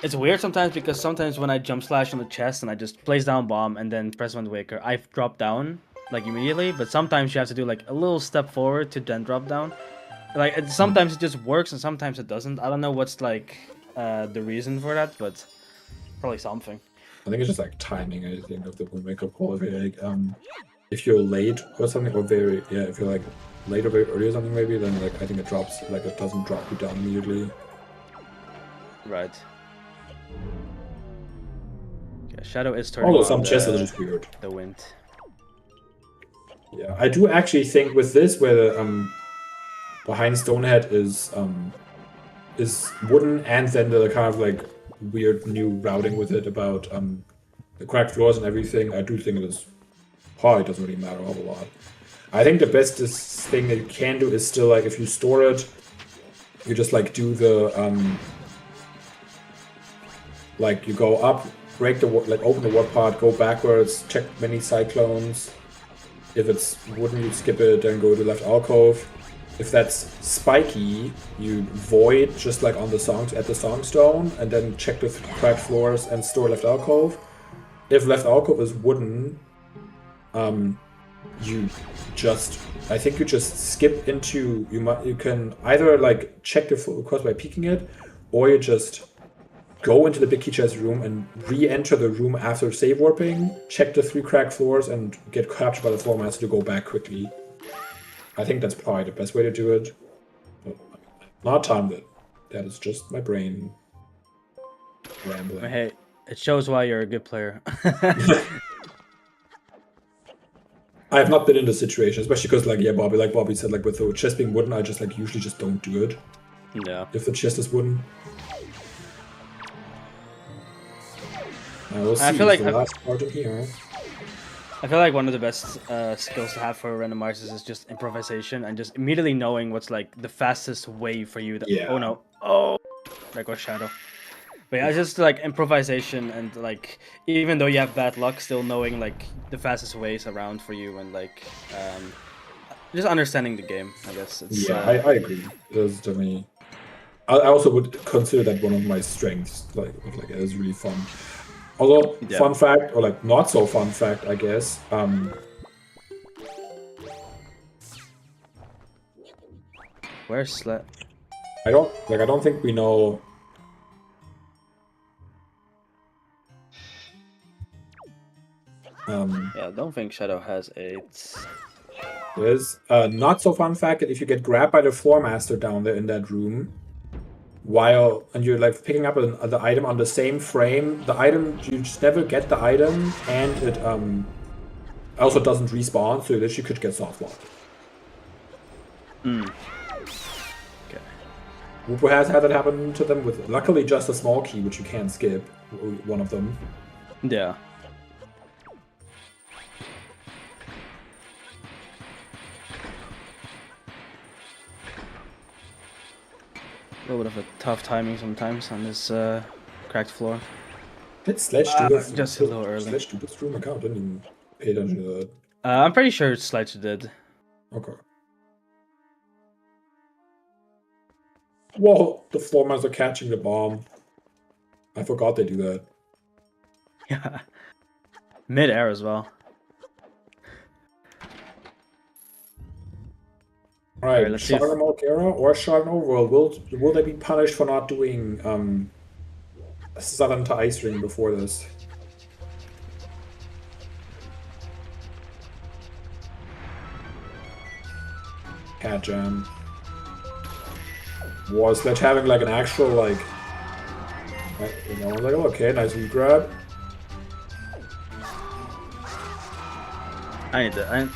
It's weird sometimes because sometimes when I jump slash on the chest and I just place down bomb and then press Wind Waker, I drop down like immediately, but sometimes you have to do like a little step forward to then drop down. Like sometimes it just works and sometimes it doesn't. I don't know what's like the reason for that, but probably something.
I think it's just like timing. I think of the Wind Waker quality. Like if you're late or something, or if you're like late or very early or something, maybe then like I think it drops. Like it doesn't drop you down immediately.
Right. Yeah, Shadow is turning.
Although some chests are just weird.
The wind.
Yeah, I do actually think with this, where the behind Stonehead is wooden, and then the kind of like weird new routing with it about the cracked floors and everything, I do think it is probably doesn't really matter a whole lot. I think the best thing that you can do is still like if you store it, you just like do the like you go up, break the like open the warp pod, go backwards, check many cyclones. If it's wooden, you skip it, then go to left alcove. If that's spiky, you void just like on the songs at the songstone, and then check the cracked floors and store left alcove. If left alcove is wooden, you just I think you just skip into you can either like check the full course by peeking it, or you just go into the big key chest room and re-enter the room after save warping, check the 3 cracked floors, and get captured by the floor master to go back quickly. I think that's probably the best way to do it. But not timed it. That is just my brain rambling.
Hey, it shows why you're a good player.
I have not been in this situation, especially because like Bobby said, like with the chest being wooden, I just like usually just don't do it.
Yeah.
If the chest is wooden. We'll see.
I feel like
the last part in here.
I feel like one of the best skills to have for randomizers is just improvisation and just immediately knowing what's like the fastest way for you.
Yeah.
Oh no! Oh, there goes Shadow. But yeah, just like improvisation and like even though you have bad luck, still knowing like the fastest ways around for you and like just understanding the game. I guess. It's,
I agree. There's definitely. I also would consider that one of my strengths. Like it is really fun. Although, fun fact, or like not so fun fact, I guess.
Where's Sledge?
I don't think we know.
Yeah, I don't think Shadow has 8.
There's a not so fun fact that if you get grabbed by the floor master down there in that room, and you're like picking up the item on the same frame, the item you just never get the item, and it also doesn't respawn, so that you could get soft locked.
Okay.
Whooper has had that happen to them with luckily just a small key, which you can't skip. One of them.
Yeah. A little bit of a tough timing sometimes on this cracked floor.
Did Sledge do this?
Just a little early.
Sledge do this room account? I didn't even pay attention to that.
I'm pretty sure Sledge did.
Okay. Whoa! The floor master catching the bomb. I forgot they do that.
Yeah. Mid-air as well.
Alright,
let's see.
Sharn Malkera or Sharn Overworld, will they be punished for not doing Southern to Ice Ring before this? Cat Jam. Was Sledge having like an actual like like okay, nice regrab.
I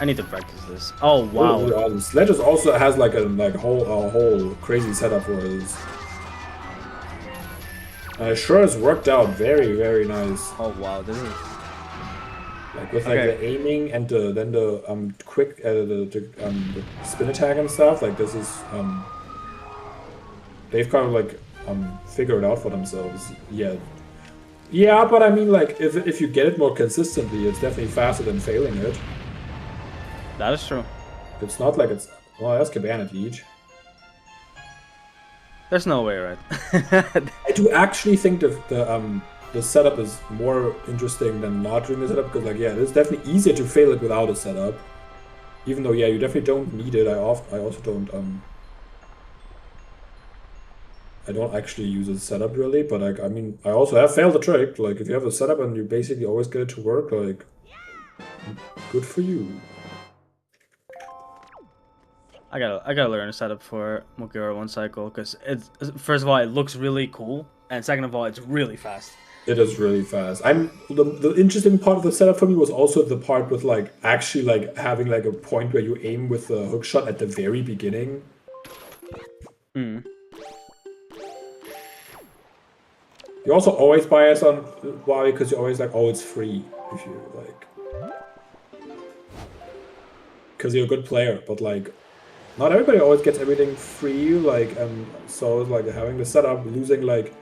need to practice this. Oh wow!
Really Sledge also has like a whole crazy setup for his. Sure has worked out very, very nice.
Oh wow, this is
like with like the aiming and then the quick the spin attack and stuff. Like this is they've kind of like figured it out for themselves. Yeah, but I mean like if you get it more consistently, it's definitely faster than failing it.
That is true.
It's not like it's that's Cabana Beach.
There's no way, right?
I do actually think the setup is more interesting than not doing the setup because it's definitely easier to fail it without a setup. Even though you definitely don't need it. I also don't I don't actually use a setup really, but like, I mean, I also have failed the trick. Like, if you have a setup and you basically always get it to work, like, good for you.
I gotta learn a setup for Mokira One Cycle because it's, first of all, it looks really cool, and second of all, it's really fast.
It is really fast. The interesting part of the setup for me was also the part with like actually like having like a point where you aim with the hook shot at the very beginning.
Hmm.
You also always bias on WoW because you're always like, oh, it's free if you like, because you're a good player. But like, not everybody always gets everything free. Like, so like having the setup, losing like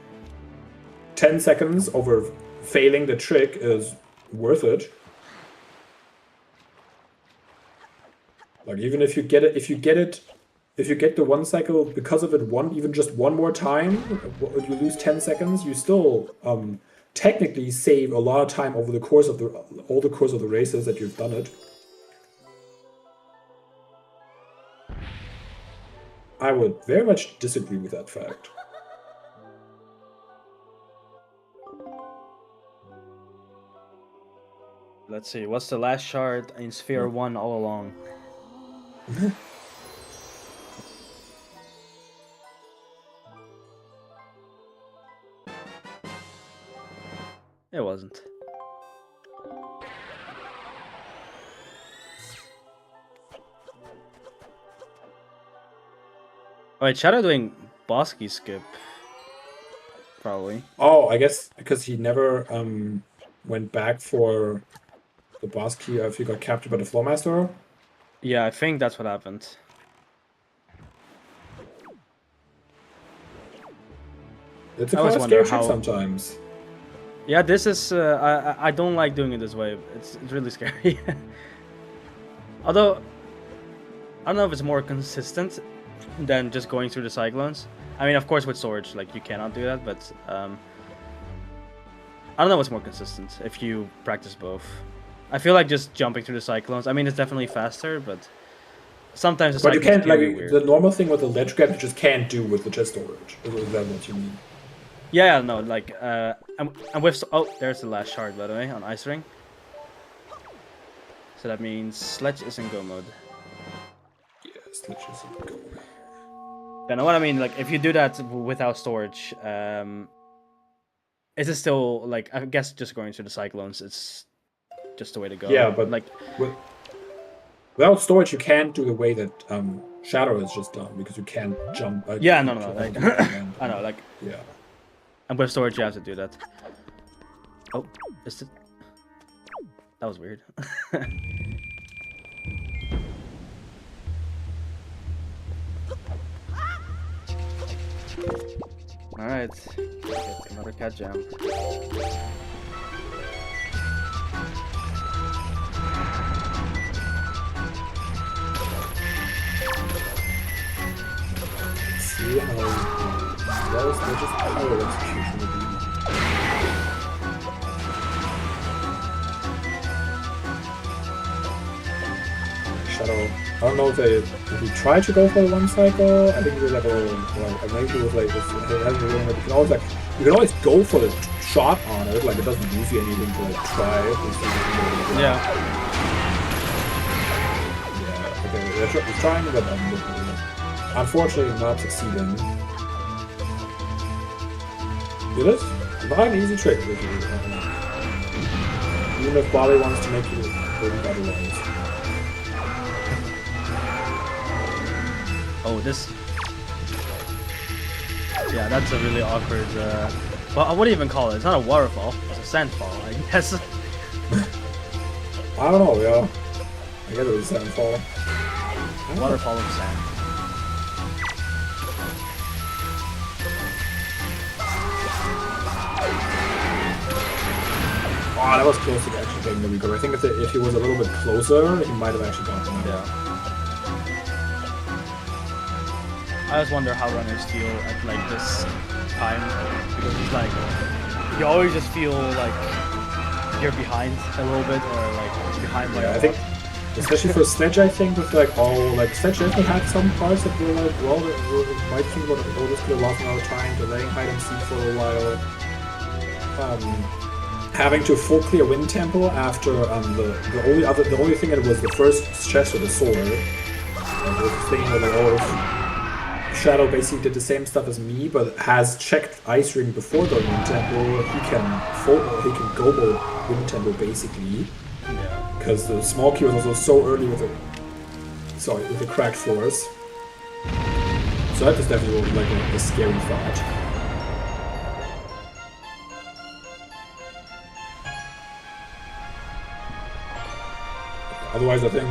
10 seconds over failing the trick is worth it. Like, even if you get it, if you get the 1 cycle because of it even just one more time, you lose 10 seconds, you still technically save a lot of time over the course of the races that you've done it. I would very much disagree with that fact.
Let's see, what's the last shard in Sphere 1 all along? It wasn't. Wait, Shadow doing boss key skip. Probably.
Oh, I guess because he never went back for the boss key if he got captured by the Flowmaster.
Yeah, I think that's what happened.
It's a kind of scary trick sometimes.
Yeah, this is. I don't like doing it this way. It's really scary. Although, I don't know if it's more consistent than just going through the cyclones. I mean, of course, with storage, like you cannot do that, but I don't know what's more consistent if you practice both. I feel like just jumping through the cyclones. I mean, it's definitely faster, but sometimes the cyclones
you can't like
weird.
The normal thing with the ledge grab you just can't do with the chest storage. Is that what you mean?
Yeah, no, like I'm with. Oh, there's the last shard, by the way, on Ice Ring. So that means Sledge is in go mode.
Yeah, Sledge is in go mode.
You know what I mean? Like, if you do that without storage, is it still like? I guess just going through the cyclones, it's just the way to go.
Yeah, but
like
without storage, you can't do the way that Shadow has just done because you can't jump.
Yeah, no. Like, I know, like.
Yeah.
And with storage, you have to do that. Oh, is it? That was weird. Alright, get another cat jam.
See how well Sledge's power execution will be. Shadow. I don't know if he tried to go for the 1 cycle. I think he was like, maybe he was like, you can always go for the shot on it. Like, it doesn't lose you anything to like try it.
Yeah.
Yeah. Okay. He's trying, but unfortunately not succeeding. It is not an easy trick. Even if Bobby wants to make you really otherwise.
Oh, this. Yeah, that's a really awkward. Well, what do you even call it? It's not a waterfall. It's a sandfall, I guess.
I don't know, yeah. I guess it was a sandfall.
Waterfall of sand.
Oh, that was close to actually taking the recover. I think if he was a little bit closer, he might have actually gotten it.
Yeah. I always wonder how runners feel at like this time, because it's like you always just feel like you're behind a little bit, or like behind by a lot.
Especially for Sledge, I think, with like Sledge definitely had some parts that were like, well, you might think about oh, this could have lost another time, delaying hide and seek for a while. Having to full clear wind tempo after the only thing that was the first chest with the sword. I was thinking like, oh, if Shadow basically did the same stuff as me, but has checked Ice Ring before going wind tempo, he can go wind tempo basically.
Yeah.
Because the small key was also so early with the cracked force. So that is definitely like a scary thought. Otherwise, I think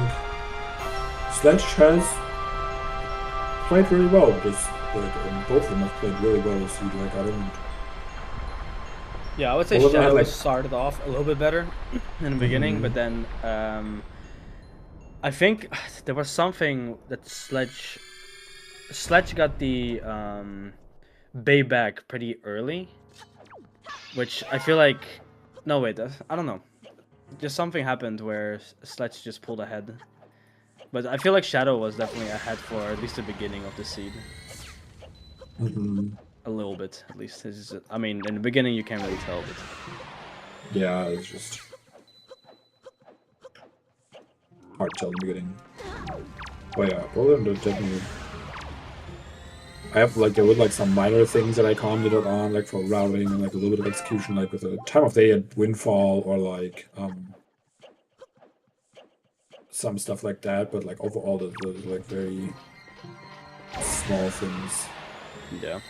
Sledge has played really well. Just both of them have played really well. So like I don't.
Yeah, I would say Shadow started off a little bit better in the beginning, but then I think there was something that Sledge got the Bay back pretty early, which I feel like no wait, I don't know. Just something happened where Sledge just pulled ahead. But I feel like Shadow was definitely ahead for at least the beginning of the seed. A little bit, at least. I mean, in the beginning you can't really tell, but...
Yeah, it's just... hard to tell in the beginning. But yeah, both of them definitely... I have there were some minor things that I commented on, like for routing and a little bit of execution, like with the time of day at Windfall or some stuff like that, but overall the very small things.
Yeah.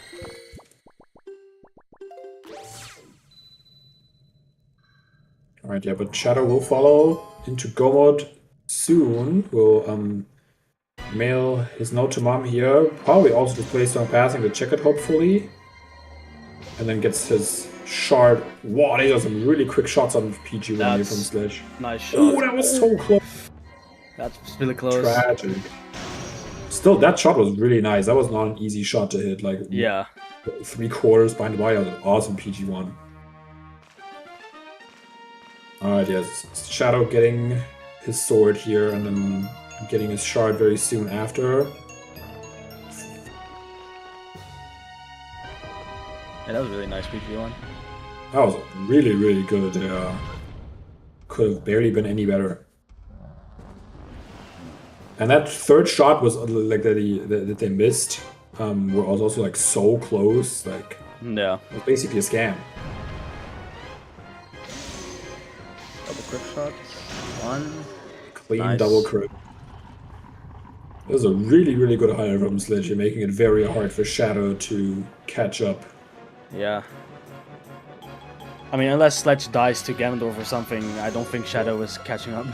Alright, yeah, but Shadow will follow into Go mode soon. We'll mail his note to Mom here. Probably also display some passing to check it, hopefully. And then gets his shard. Wow, these are some really quick shots on PG1 here from Sledge.
Nice shot.
Oh, that was so close.
That's really close.
Tragic. Still, that shot was really nice. That was not an easy shot to hit.
Yeah.
3/4 behind the wire. Awesome PG1. Alright, yes. Shadow getting his sword here and then getting his shard very soon after.
Yeah, that was really nice PG1.
That was really, really good. Could have barely been any better. And that third shot was that they missed. Was also so close.
Yeah.
It was basically a scam.
Double crit shot. One.
Clean
nice.
Double crit. It was a really, really good hire from Sledge, making it very hard for Shadow to catch up.
Yeah. I mean, unless Sledge dies to Ganondorf or something, I don't think Shadow is catching up.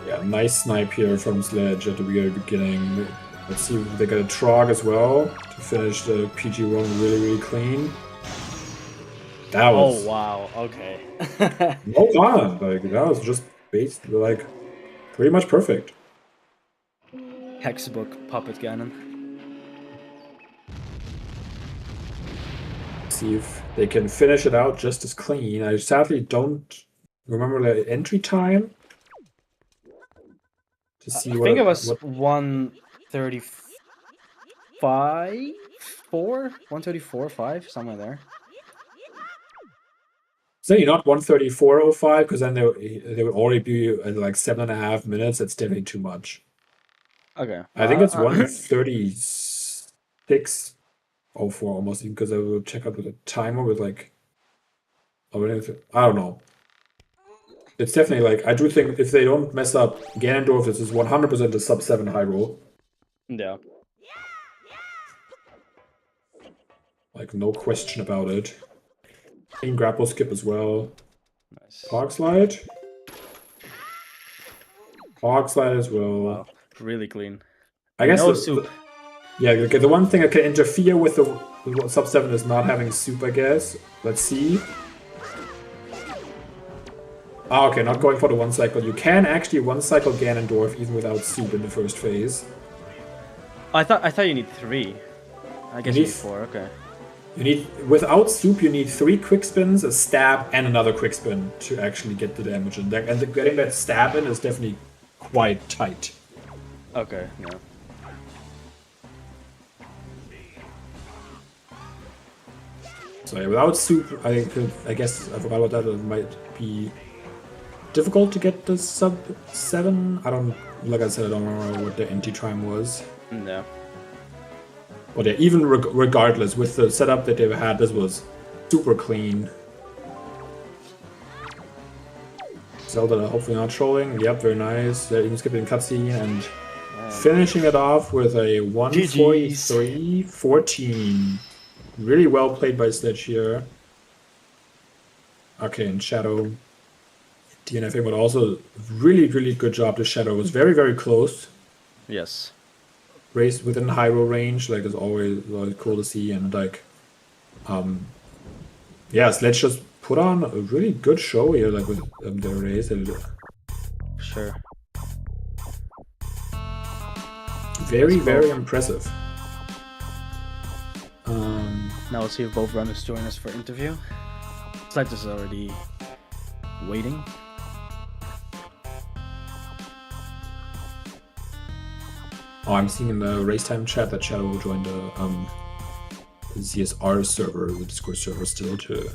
Yeah, nice snipe here from Sledge at the very beginning. Let's see if they get a Trog as well to finish the PG1 really, really clean. That was...
Oh, wow. Okay.
No fun. That was just pretty much perfect.
Hexbook Puppet Ganon.
See if they can finish it out just as clean. I sadly don't remember the entry time. To see
I think it was 1:35, 1:34.5, somewhere there.
So you're not 1:34.05 because then they would already be at 7.5 minutes. That's definitely too much.
Okay.
I think it's 1:36.04 almost, even because I will check out with a timer with I don't know. It's definitely I do think if they don't mess up Ganondorf, this is 100% a sub-7 high roll.
Yeah.
No question about it. Clean grapple skip as well.
Nice.
Hog slide. Hog slide as well.
Wow. Really clean.
I guess
no soup.
The one thing that can interfere with the sub-7 is not having soup, I guess. Let's see. Ah, okay, not going for the one cycle. You can actually one cycle Ganondorf even without soup in the first phase.
I thought you need 3. I guess you need 4. Okay.
You need without soup. You need 3 quick spins, a stab, and another quick spin to actually get the damage in. And getting that stab in is definitely quite tight.
Okay, yeah.
So yeah, without soup, I guess I forgot about that. It might be difficult to get the sub 7. Like I said, I don't remember what the NT time was.
No.
But yeah, even regardless, with the setup that they've had, this was super clean. Zelda hopefully not trolling. Yep, very nice. They're even skipping cutscene and finishing it off with a 143-14. Really well played by Sledge here. Okay, and Shadow DNFing, but also really, really good job to Shadow. It was very, very close.
Yes.
Race within high roll range, like, is always cool to see. And like, yeah, Sledge just put on a really good show here, like with their race.
Sure.
Very, very impressive.
Now we'll see if both runners join us for interview. Sledge is already waiting.
Oh, I'm seeing in the race time chat that Shadow will join the ZSR server, the Discord server, still to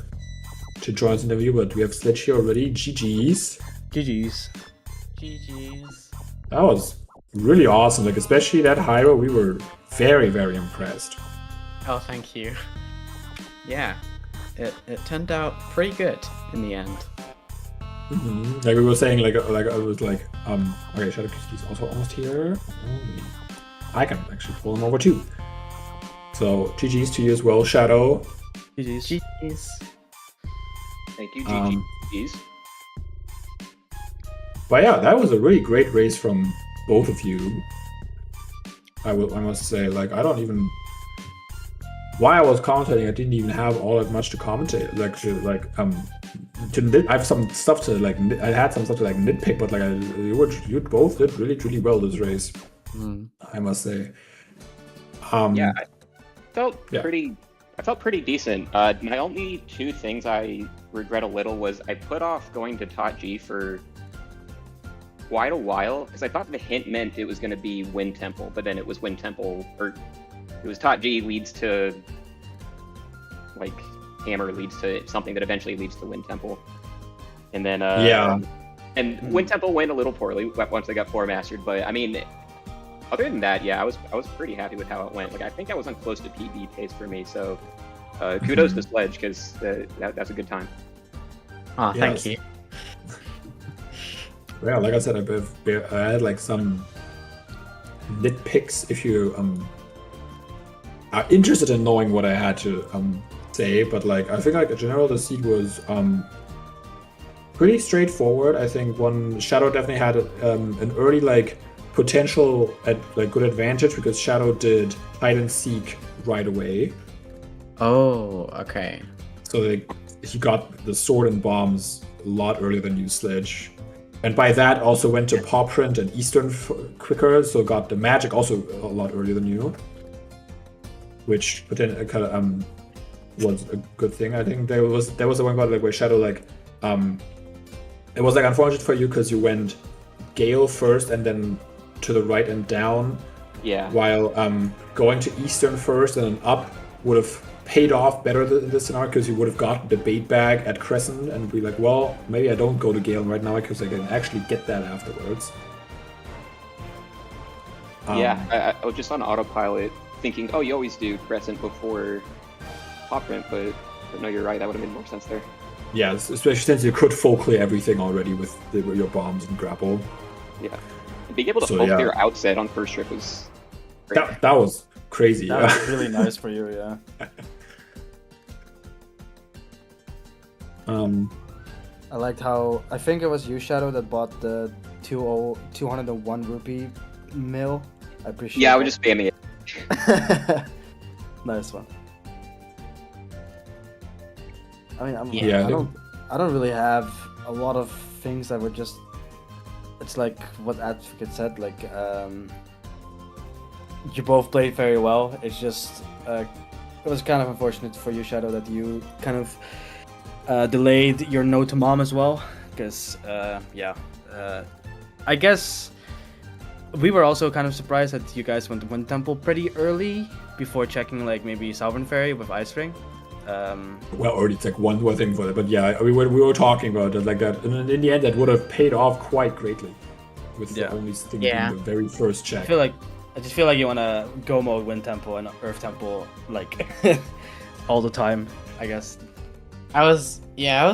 join this interview. But we have Sledge here already. GG's.
GG's.
GG's.
That was really awesome. Like, especially that Hyro, we were very, very impressed.
Oh, thank you. Yeah, it turned out pretty good in the end.
Mm-hmm. Like we were saying, like I was like, okay, ShadowQCD is also almost here. I can actually pull him over too. So GG's to you as well, Shadow.
GG's.
GG's.
Thank you, GG's.
But yeah, that was a really great race from both of you. I must say, like, I don't even. While I was commentating, I didn't even have all that much to commentate. I have some stuff to like. I had some stuff to like nitpick, but like you both did really, really well this race. I must say.
Yeah, I felt pretty decent. My only two things I regret a little was I put off going to TWW for quite a while because I thought the hint meant it was going to be Wind Temple, but then it was Wind Temple, or it was TWW leads to like Hammer leads to something that eventually leads to Wind Temple, and then and Wind Temple went a little poorly once I got 4 mastered, but I mean, other than that, yeah, I was pretty happy with how it went. Like, I think I was on close to PB pace for me, so kudos to Sledge, because that's a good time.
Oh, thank you.
Yeah, like I said, I had like some nitpicks if you are interested in knowing what I had to say, but like I think like in general the seed was pretty straightforward. I think Shadow definitely had an early like potential at like good advantage because Shadow did hide and seek right away.
Oh, okay.
So like he got the sword and bombs a lot earlier than you, Sledge. And by that also went to Paw Print and Eastern quicker, so got the magic also a lot earlier than you. Which kind of was a good thing. I think there was the one part like where Shadow like it was like unfortunate for you because you went Gale first and then to the right and down.
Yeah.
While going to Eastern first and then up would have paid off better in this scenario because you would have gotten the bait bag at Crescent and be like, well, maybe I don't go to Gale right now because I can actually get that afterwards.
Yeah, I was just on autopilot thinking, oh, you always do Crescent before Paw Print, but no, you're right, that would have made more sense there.
Yeah, especially since you could full clear everything already with your bombs and grapple.
Yeah. And being able to full clear outset on first trip was great.
That was crazy.
That was really nice for you, yeah.
I liked how, I think it was you, Shadow, that bought the 201 rupee mill. I appreciate
I was just spamming it.
Nice one. I mean, I don't really have a lot of things that were just. It's like what Advocate said. Like, you both played very well. It's just it was kind of unfortunate for you, Shadow, that you kind of
delayed your no to mom as well, because I guess we were also kind of surprised that you guys went to Wind Temple pretty early before checking like maybe Sovereign Fairy with Ice Ring.
Well, already it's like one more thing for that, but yeah, we were talking about it like that, and in the end, that would have paid off quite greatly with the only thing being the very first check.
I just feel like you want to go mode Wind Temple and Earth Temple like all the time, I guess.
I was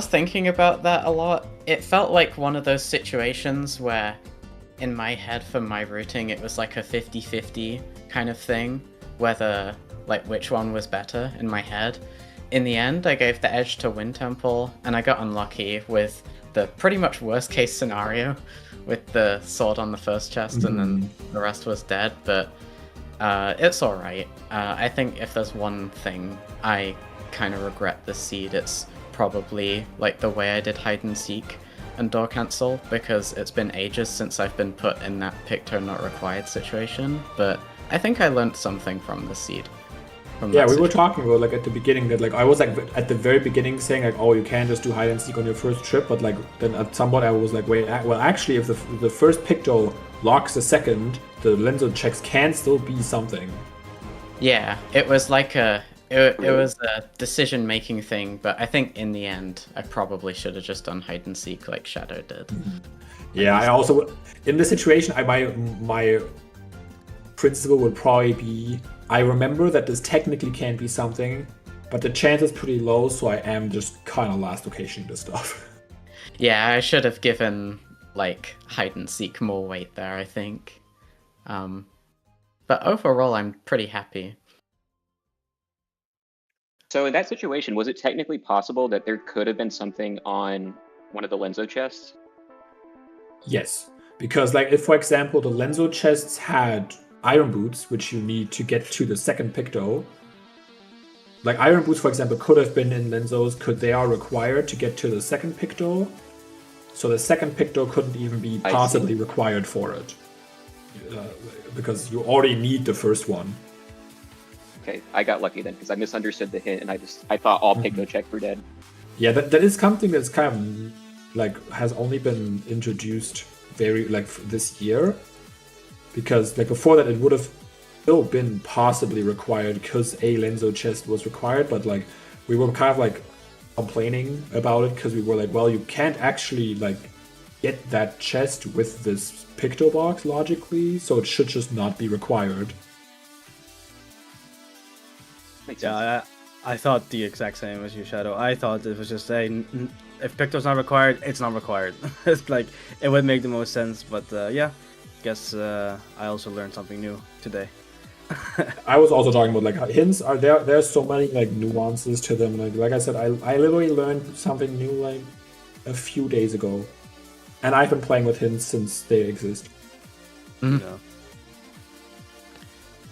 thinking about that a lot. It felt like one of those situations where, in my head for my routing, it was like a 50-50 kind of thing, whether like which one was better in my head. In the end, I gave the edge to Wind Temple, and I got unlucky with the pretty much worst case scenario with the sword on the first chest, and then the rest was dead, but it's alright. I think if there's one thing I kind of regret this seed, it's probably like the way I did hide and seek and door cancel, because it's been ages since I've been put in that Picto not required situation, but I think I learned something from the seed.
Yeah, we were talking about like at the beginning that like I was like at the very beginning saying like, oh, you can't just do hide and seek on your first trip, but like then at some point I was like, wait, well actually if the first Picto locks the second, the Lenzo checks can still be something.
Yeah, it was like it was a decision making thing, but I think in the end I probably should have just done hide and seek like Shadow did.
Yeah, I also in this situation my principle would probably be, I remember that this technically can be something, but the chance is pretty low, so I am just kind of last locationing this stuff.
Yeah, I should have given like hide and seek more weight there, I think. But overall, I'm pretty happy.
So in that situation, was it technically possible that there could have been something on one of the Lenzo chests?
Yes, because like if, for example, the Lenzo chests had Iron Boots, which you need to get to the second Picto. Like Iron Boots, for example, could have been in Lenzos, they are required to get to the second Picto. So the second Picto couldn't even be possibly required for it. Because you already need the first one.
Okay, I got lucky then, because I misunderstood the hint, and I thought all Picto checks were dead.
Yeah, that is something that's kind of like has only been introduced very like this year. Because like before that, it would have still been possibly required because a Lenzo chest was required, but like we were kind of like complaining about it because we were like, well, you can't actually like get that chest with this Picto box logically, so it should just not be required.
Yeah, I thought the exact same as you, Shadow. I thought it was just saying if Picto's not required, it's not required. It's like it would make the most sense, but yeah. Guess I also learned something new today.
I was also talking about like hints are there. There's so many like nuances to them. Like I said, I literally learned something new like a few days ago, and I've been playing with hints since they exist.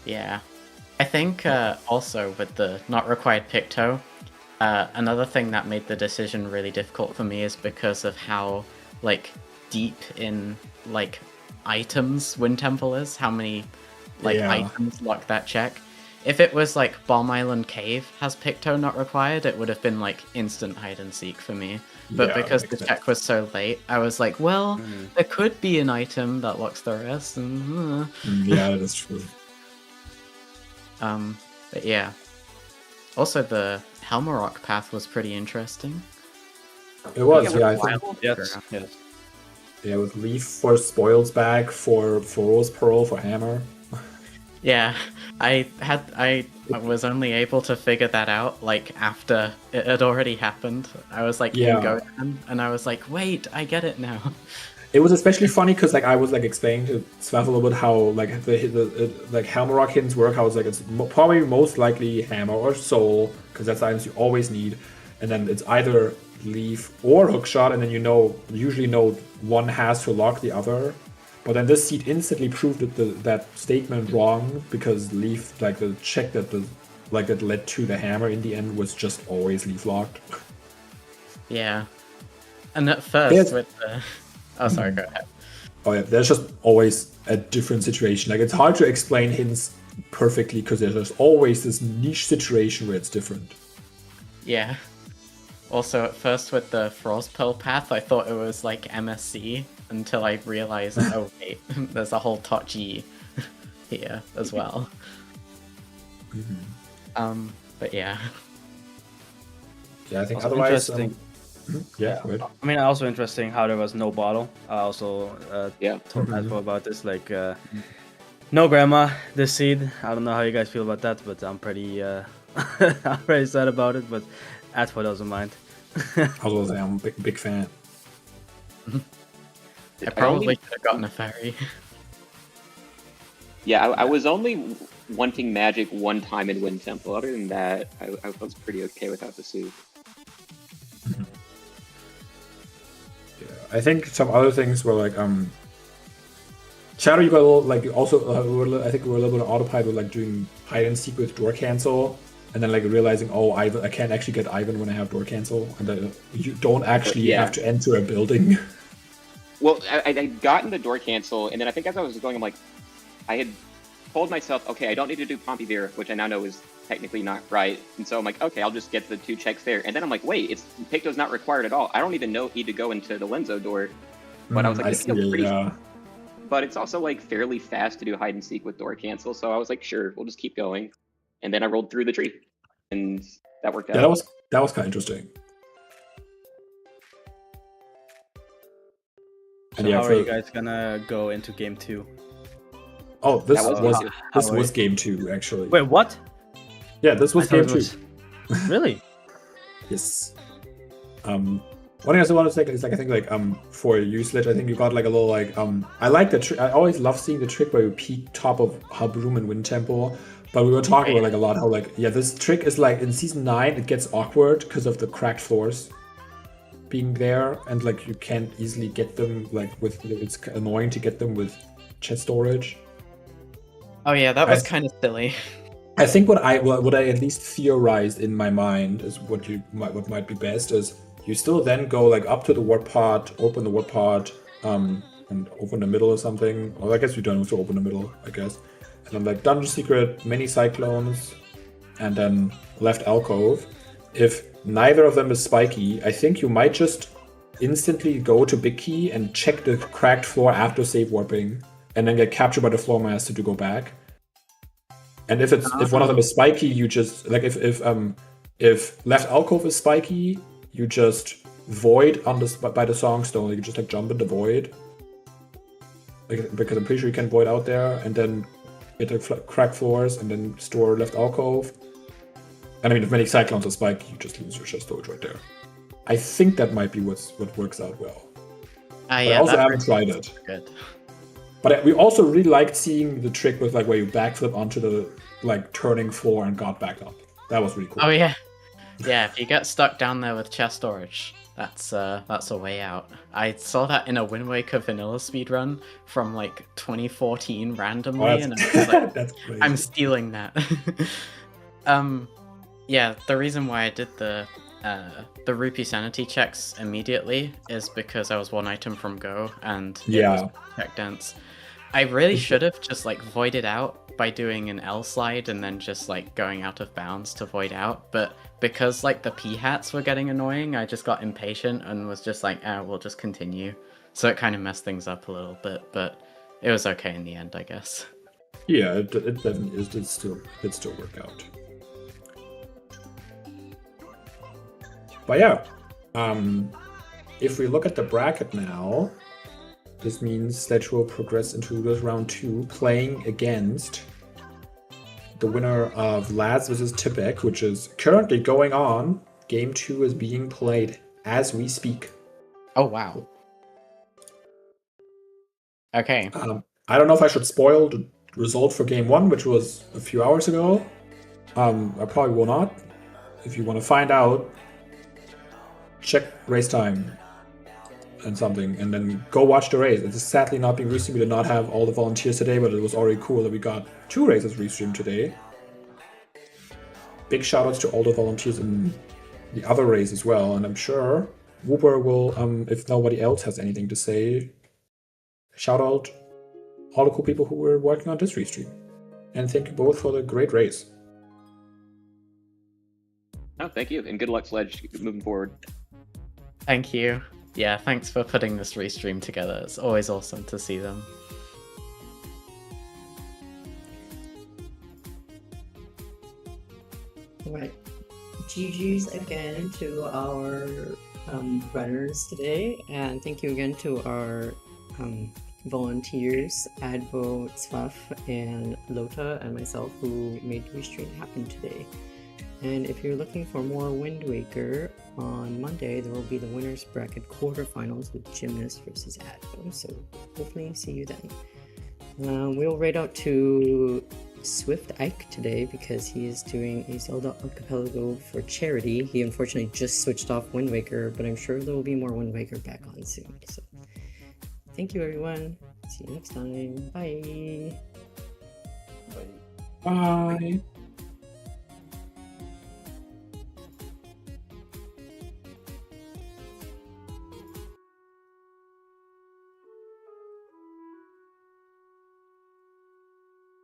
Yeah, I think also with the not required Picto, another thing that made the decision really difficult for me is because of how like deep in like items Wind Temple is, how many like items lock that check. If it was like Bomb Island Cave has Picto not required, it would have been like instant hide and seek for me. But because the check was so late, I was like, well, there could be an item that locks the rest. And,
yeah, that is true.
But yeah. Also, the Helmarok path was pretty interesting.
It was, I think.
Yes.
Yeah, with Leaf for Spoils Bag, for Rose Pearl, for Hammer.
Yeah, I was only able to figure that out like after it had already happened. I was like in Gohan, and I was like, wait, I get it now.
It was especially funny because like I was like explaining to Swaff a little bit how like the like Helmarok hints work. I was like, it's probably most likely Hammer or Soul because that's the items you always need, and then it's either Leaf or Hookshot, and then usually know one has to lock the other. But then this seed instantly proved that statement wrong because Leaf, like the check that that led to the hammer in the end was just always Leaf locked.
Yeah, and at first with the oh sorry, go ahead.
Oh yeah, there's just always a different situation. Like it's hard to explain hints perfectly because there's just always this niche situation where it's different.
Yeah. Also, at first with the Frost Pearl path, I thought it was like MSC, until I realized, oh wait, there's a whole Tochi here as well. But yeah.
Yeah, I think
Also
otherwise.
interesting.
Yeah, go ahead.
I mean, also interesting how there was no bottle. I also told Advo about this. Like, no grandma this seed. I don't know how you guys feel about that, but I'm pretty, I'm pretty sad about it. But Advo doesn't mind.
I was say I'm a big fan.
I probably should have gotten a fairy.
Yeah, I was only wanting magic one time in Wind Temple. Other than that, I was pretty okay without the suit.
Yeah, I think some other things were like Shadow, you got a little like also I think we were a little bit on autopilot with like doing hide and seek with door cancel, and then like realizing, oh, I can't actually get Ivan when I have door cancel, and then you don't actually have to enter a building.
Well, I'd gotten the door cancel, and then I think as I was going, I'm like, I had told myself, okay, I don't need to do Pompey which I now know is technically not right. And so I'm like, okay, I'll just get the 2 checks there. And then I'm like, wait, Picto's not required at all. I don't even need to go into the Lenzo door. But I was like, this feels pretty... But it's also like fairly fast to do hide and seek with door cancel. So I was like, sure, we'll just keep going. And then I rolled through the tree. And that worked out.
Yeah, that was kind of interesting.
So how are you guys gonna go into game 2?
Oh, this was game 2 actually.
Wait, what?
Yeah, this was game 2.
Really?
Yes. One thing I also want to say is like I think like for you, Sledge, I think you got like a little like I like the trick. I always love seeing the trick where you peek top of Habroom and Wind Temple. But we were talking about like a lot how like this trick is like in season 9 it gets awkward because of the cracked floors being there, and like you can't easily get them like with it's annoying to get them with chest storage.
Oh yeah, that was kind of silly.
I think what I at least theorized in my mind is what might be best is you still then go like up to the warp pod, open the warp pod, and open the middle or something. Or I guess you don't have to open the middle, I guess. And then like dungeon secret, mini cyclones, and then left alcove. If neither of them is spiky, I think you might just instantly go to Big Key and check the cracked floor after save warping, and then get captured by the floor master to go back. And if one of them is spiky, you just like if left alcove is spiky, you just void on by the songstone. You can just like jump in the void, because I'm pretty sure you can void out there and then get the cracked floors and then store left alcove. And I mean, if many cyclones are spiky, you just lose your chest storage right there. I think that might be what works out well. I also haven't tried it. Good. But we also really liked seeing the trick with like where you backflip onto the like turning floor and got back up. That was really cool.
Oh yeah, yeah. If you get stuck down there with chest storage, that's a way out. I saw that in a Wind Waker vanilla speedrun from like 2014 randomly, and I was like,
that's crazy.
I'm stealing that. Yeah, the reason why I did the rupee sanity checks immediately is because I was 1 item from go and it was check dense. I really should have just like voided out by doing an L slide and then just like going out of bounds to void out, but because like the P hats were getting annoying, I just got impatient and was just like, we'll just continue. So it kind of messed things up a little bit, but it was okay in the end, I guess.
Yeah, it definitely is. It still work out. But yeah, if we look at the bracket now, this means Sledge will progress into round 2, playing against the winner of Lads vs. Tipek, which is currently going on. Game 2 is being played as we speak.
Oh, wow. Okay.
I don't know if I should spoil the result for Game 1, which was a few hours ago. I probably will not. If you want to find out, check race time and something, and then go watch the race. It's sadly not being restreamed. We did not have all the volunteers today, but it was already cool that we got 2 races restreamed today. Big shoutouts to all the volunteers in the other race as well, and I'm sure Wooper will, if nobody else has anything to say, shout out all the cool people who were working on this restream. And thank you both for the great race.
Oh, thank you, and good luck, Sledge, moving forward.
Thank you. Yeah, thanks for putting this restream together. It's always awesome to see them.
Alright. GG's again to our runners today, and thank you again to our volunteers, Advo, Svuff, and Lota, and myself who made the restream happen today. And if you're looking for more Wind Waker, on Monday there will be the winners bracket quarterfinals with Gymnast versus Advo, so hopefully see you then. We'll raid out to Swift Ike today because he is doing a Zelda Archipelago for charity. He unfortunately just switched off Wind Waker, but I'm sure there will be more Wind Waker back on soon. So thank you everyone. See you next time. Bye.
Bye.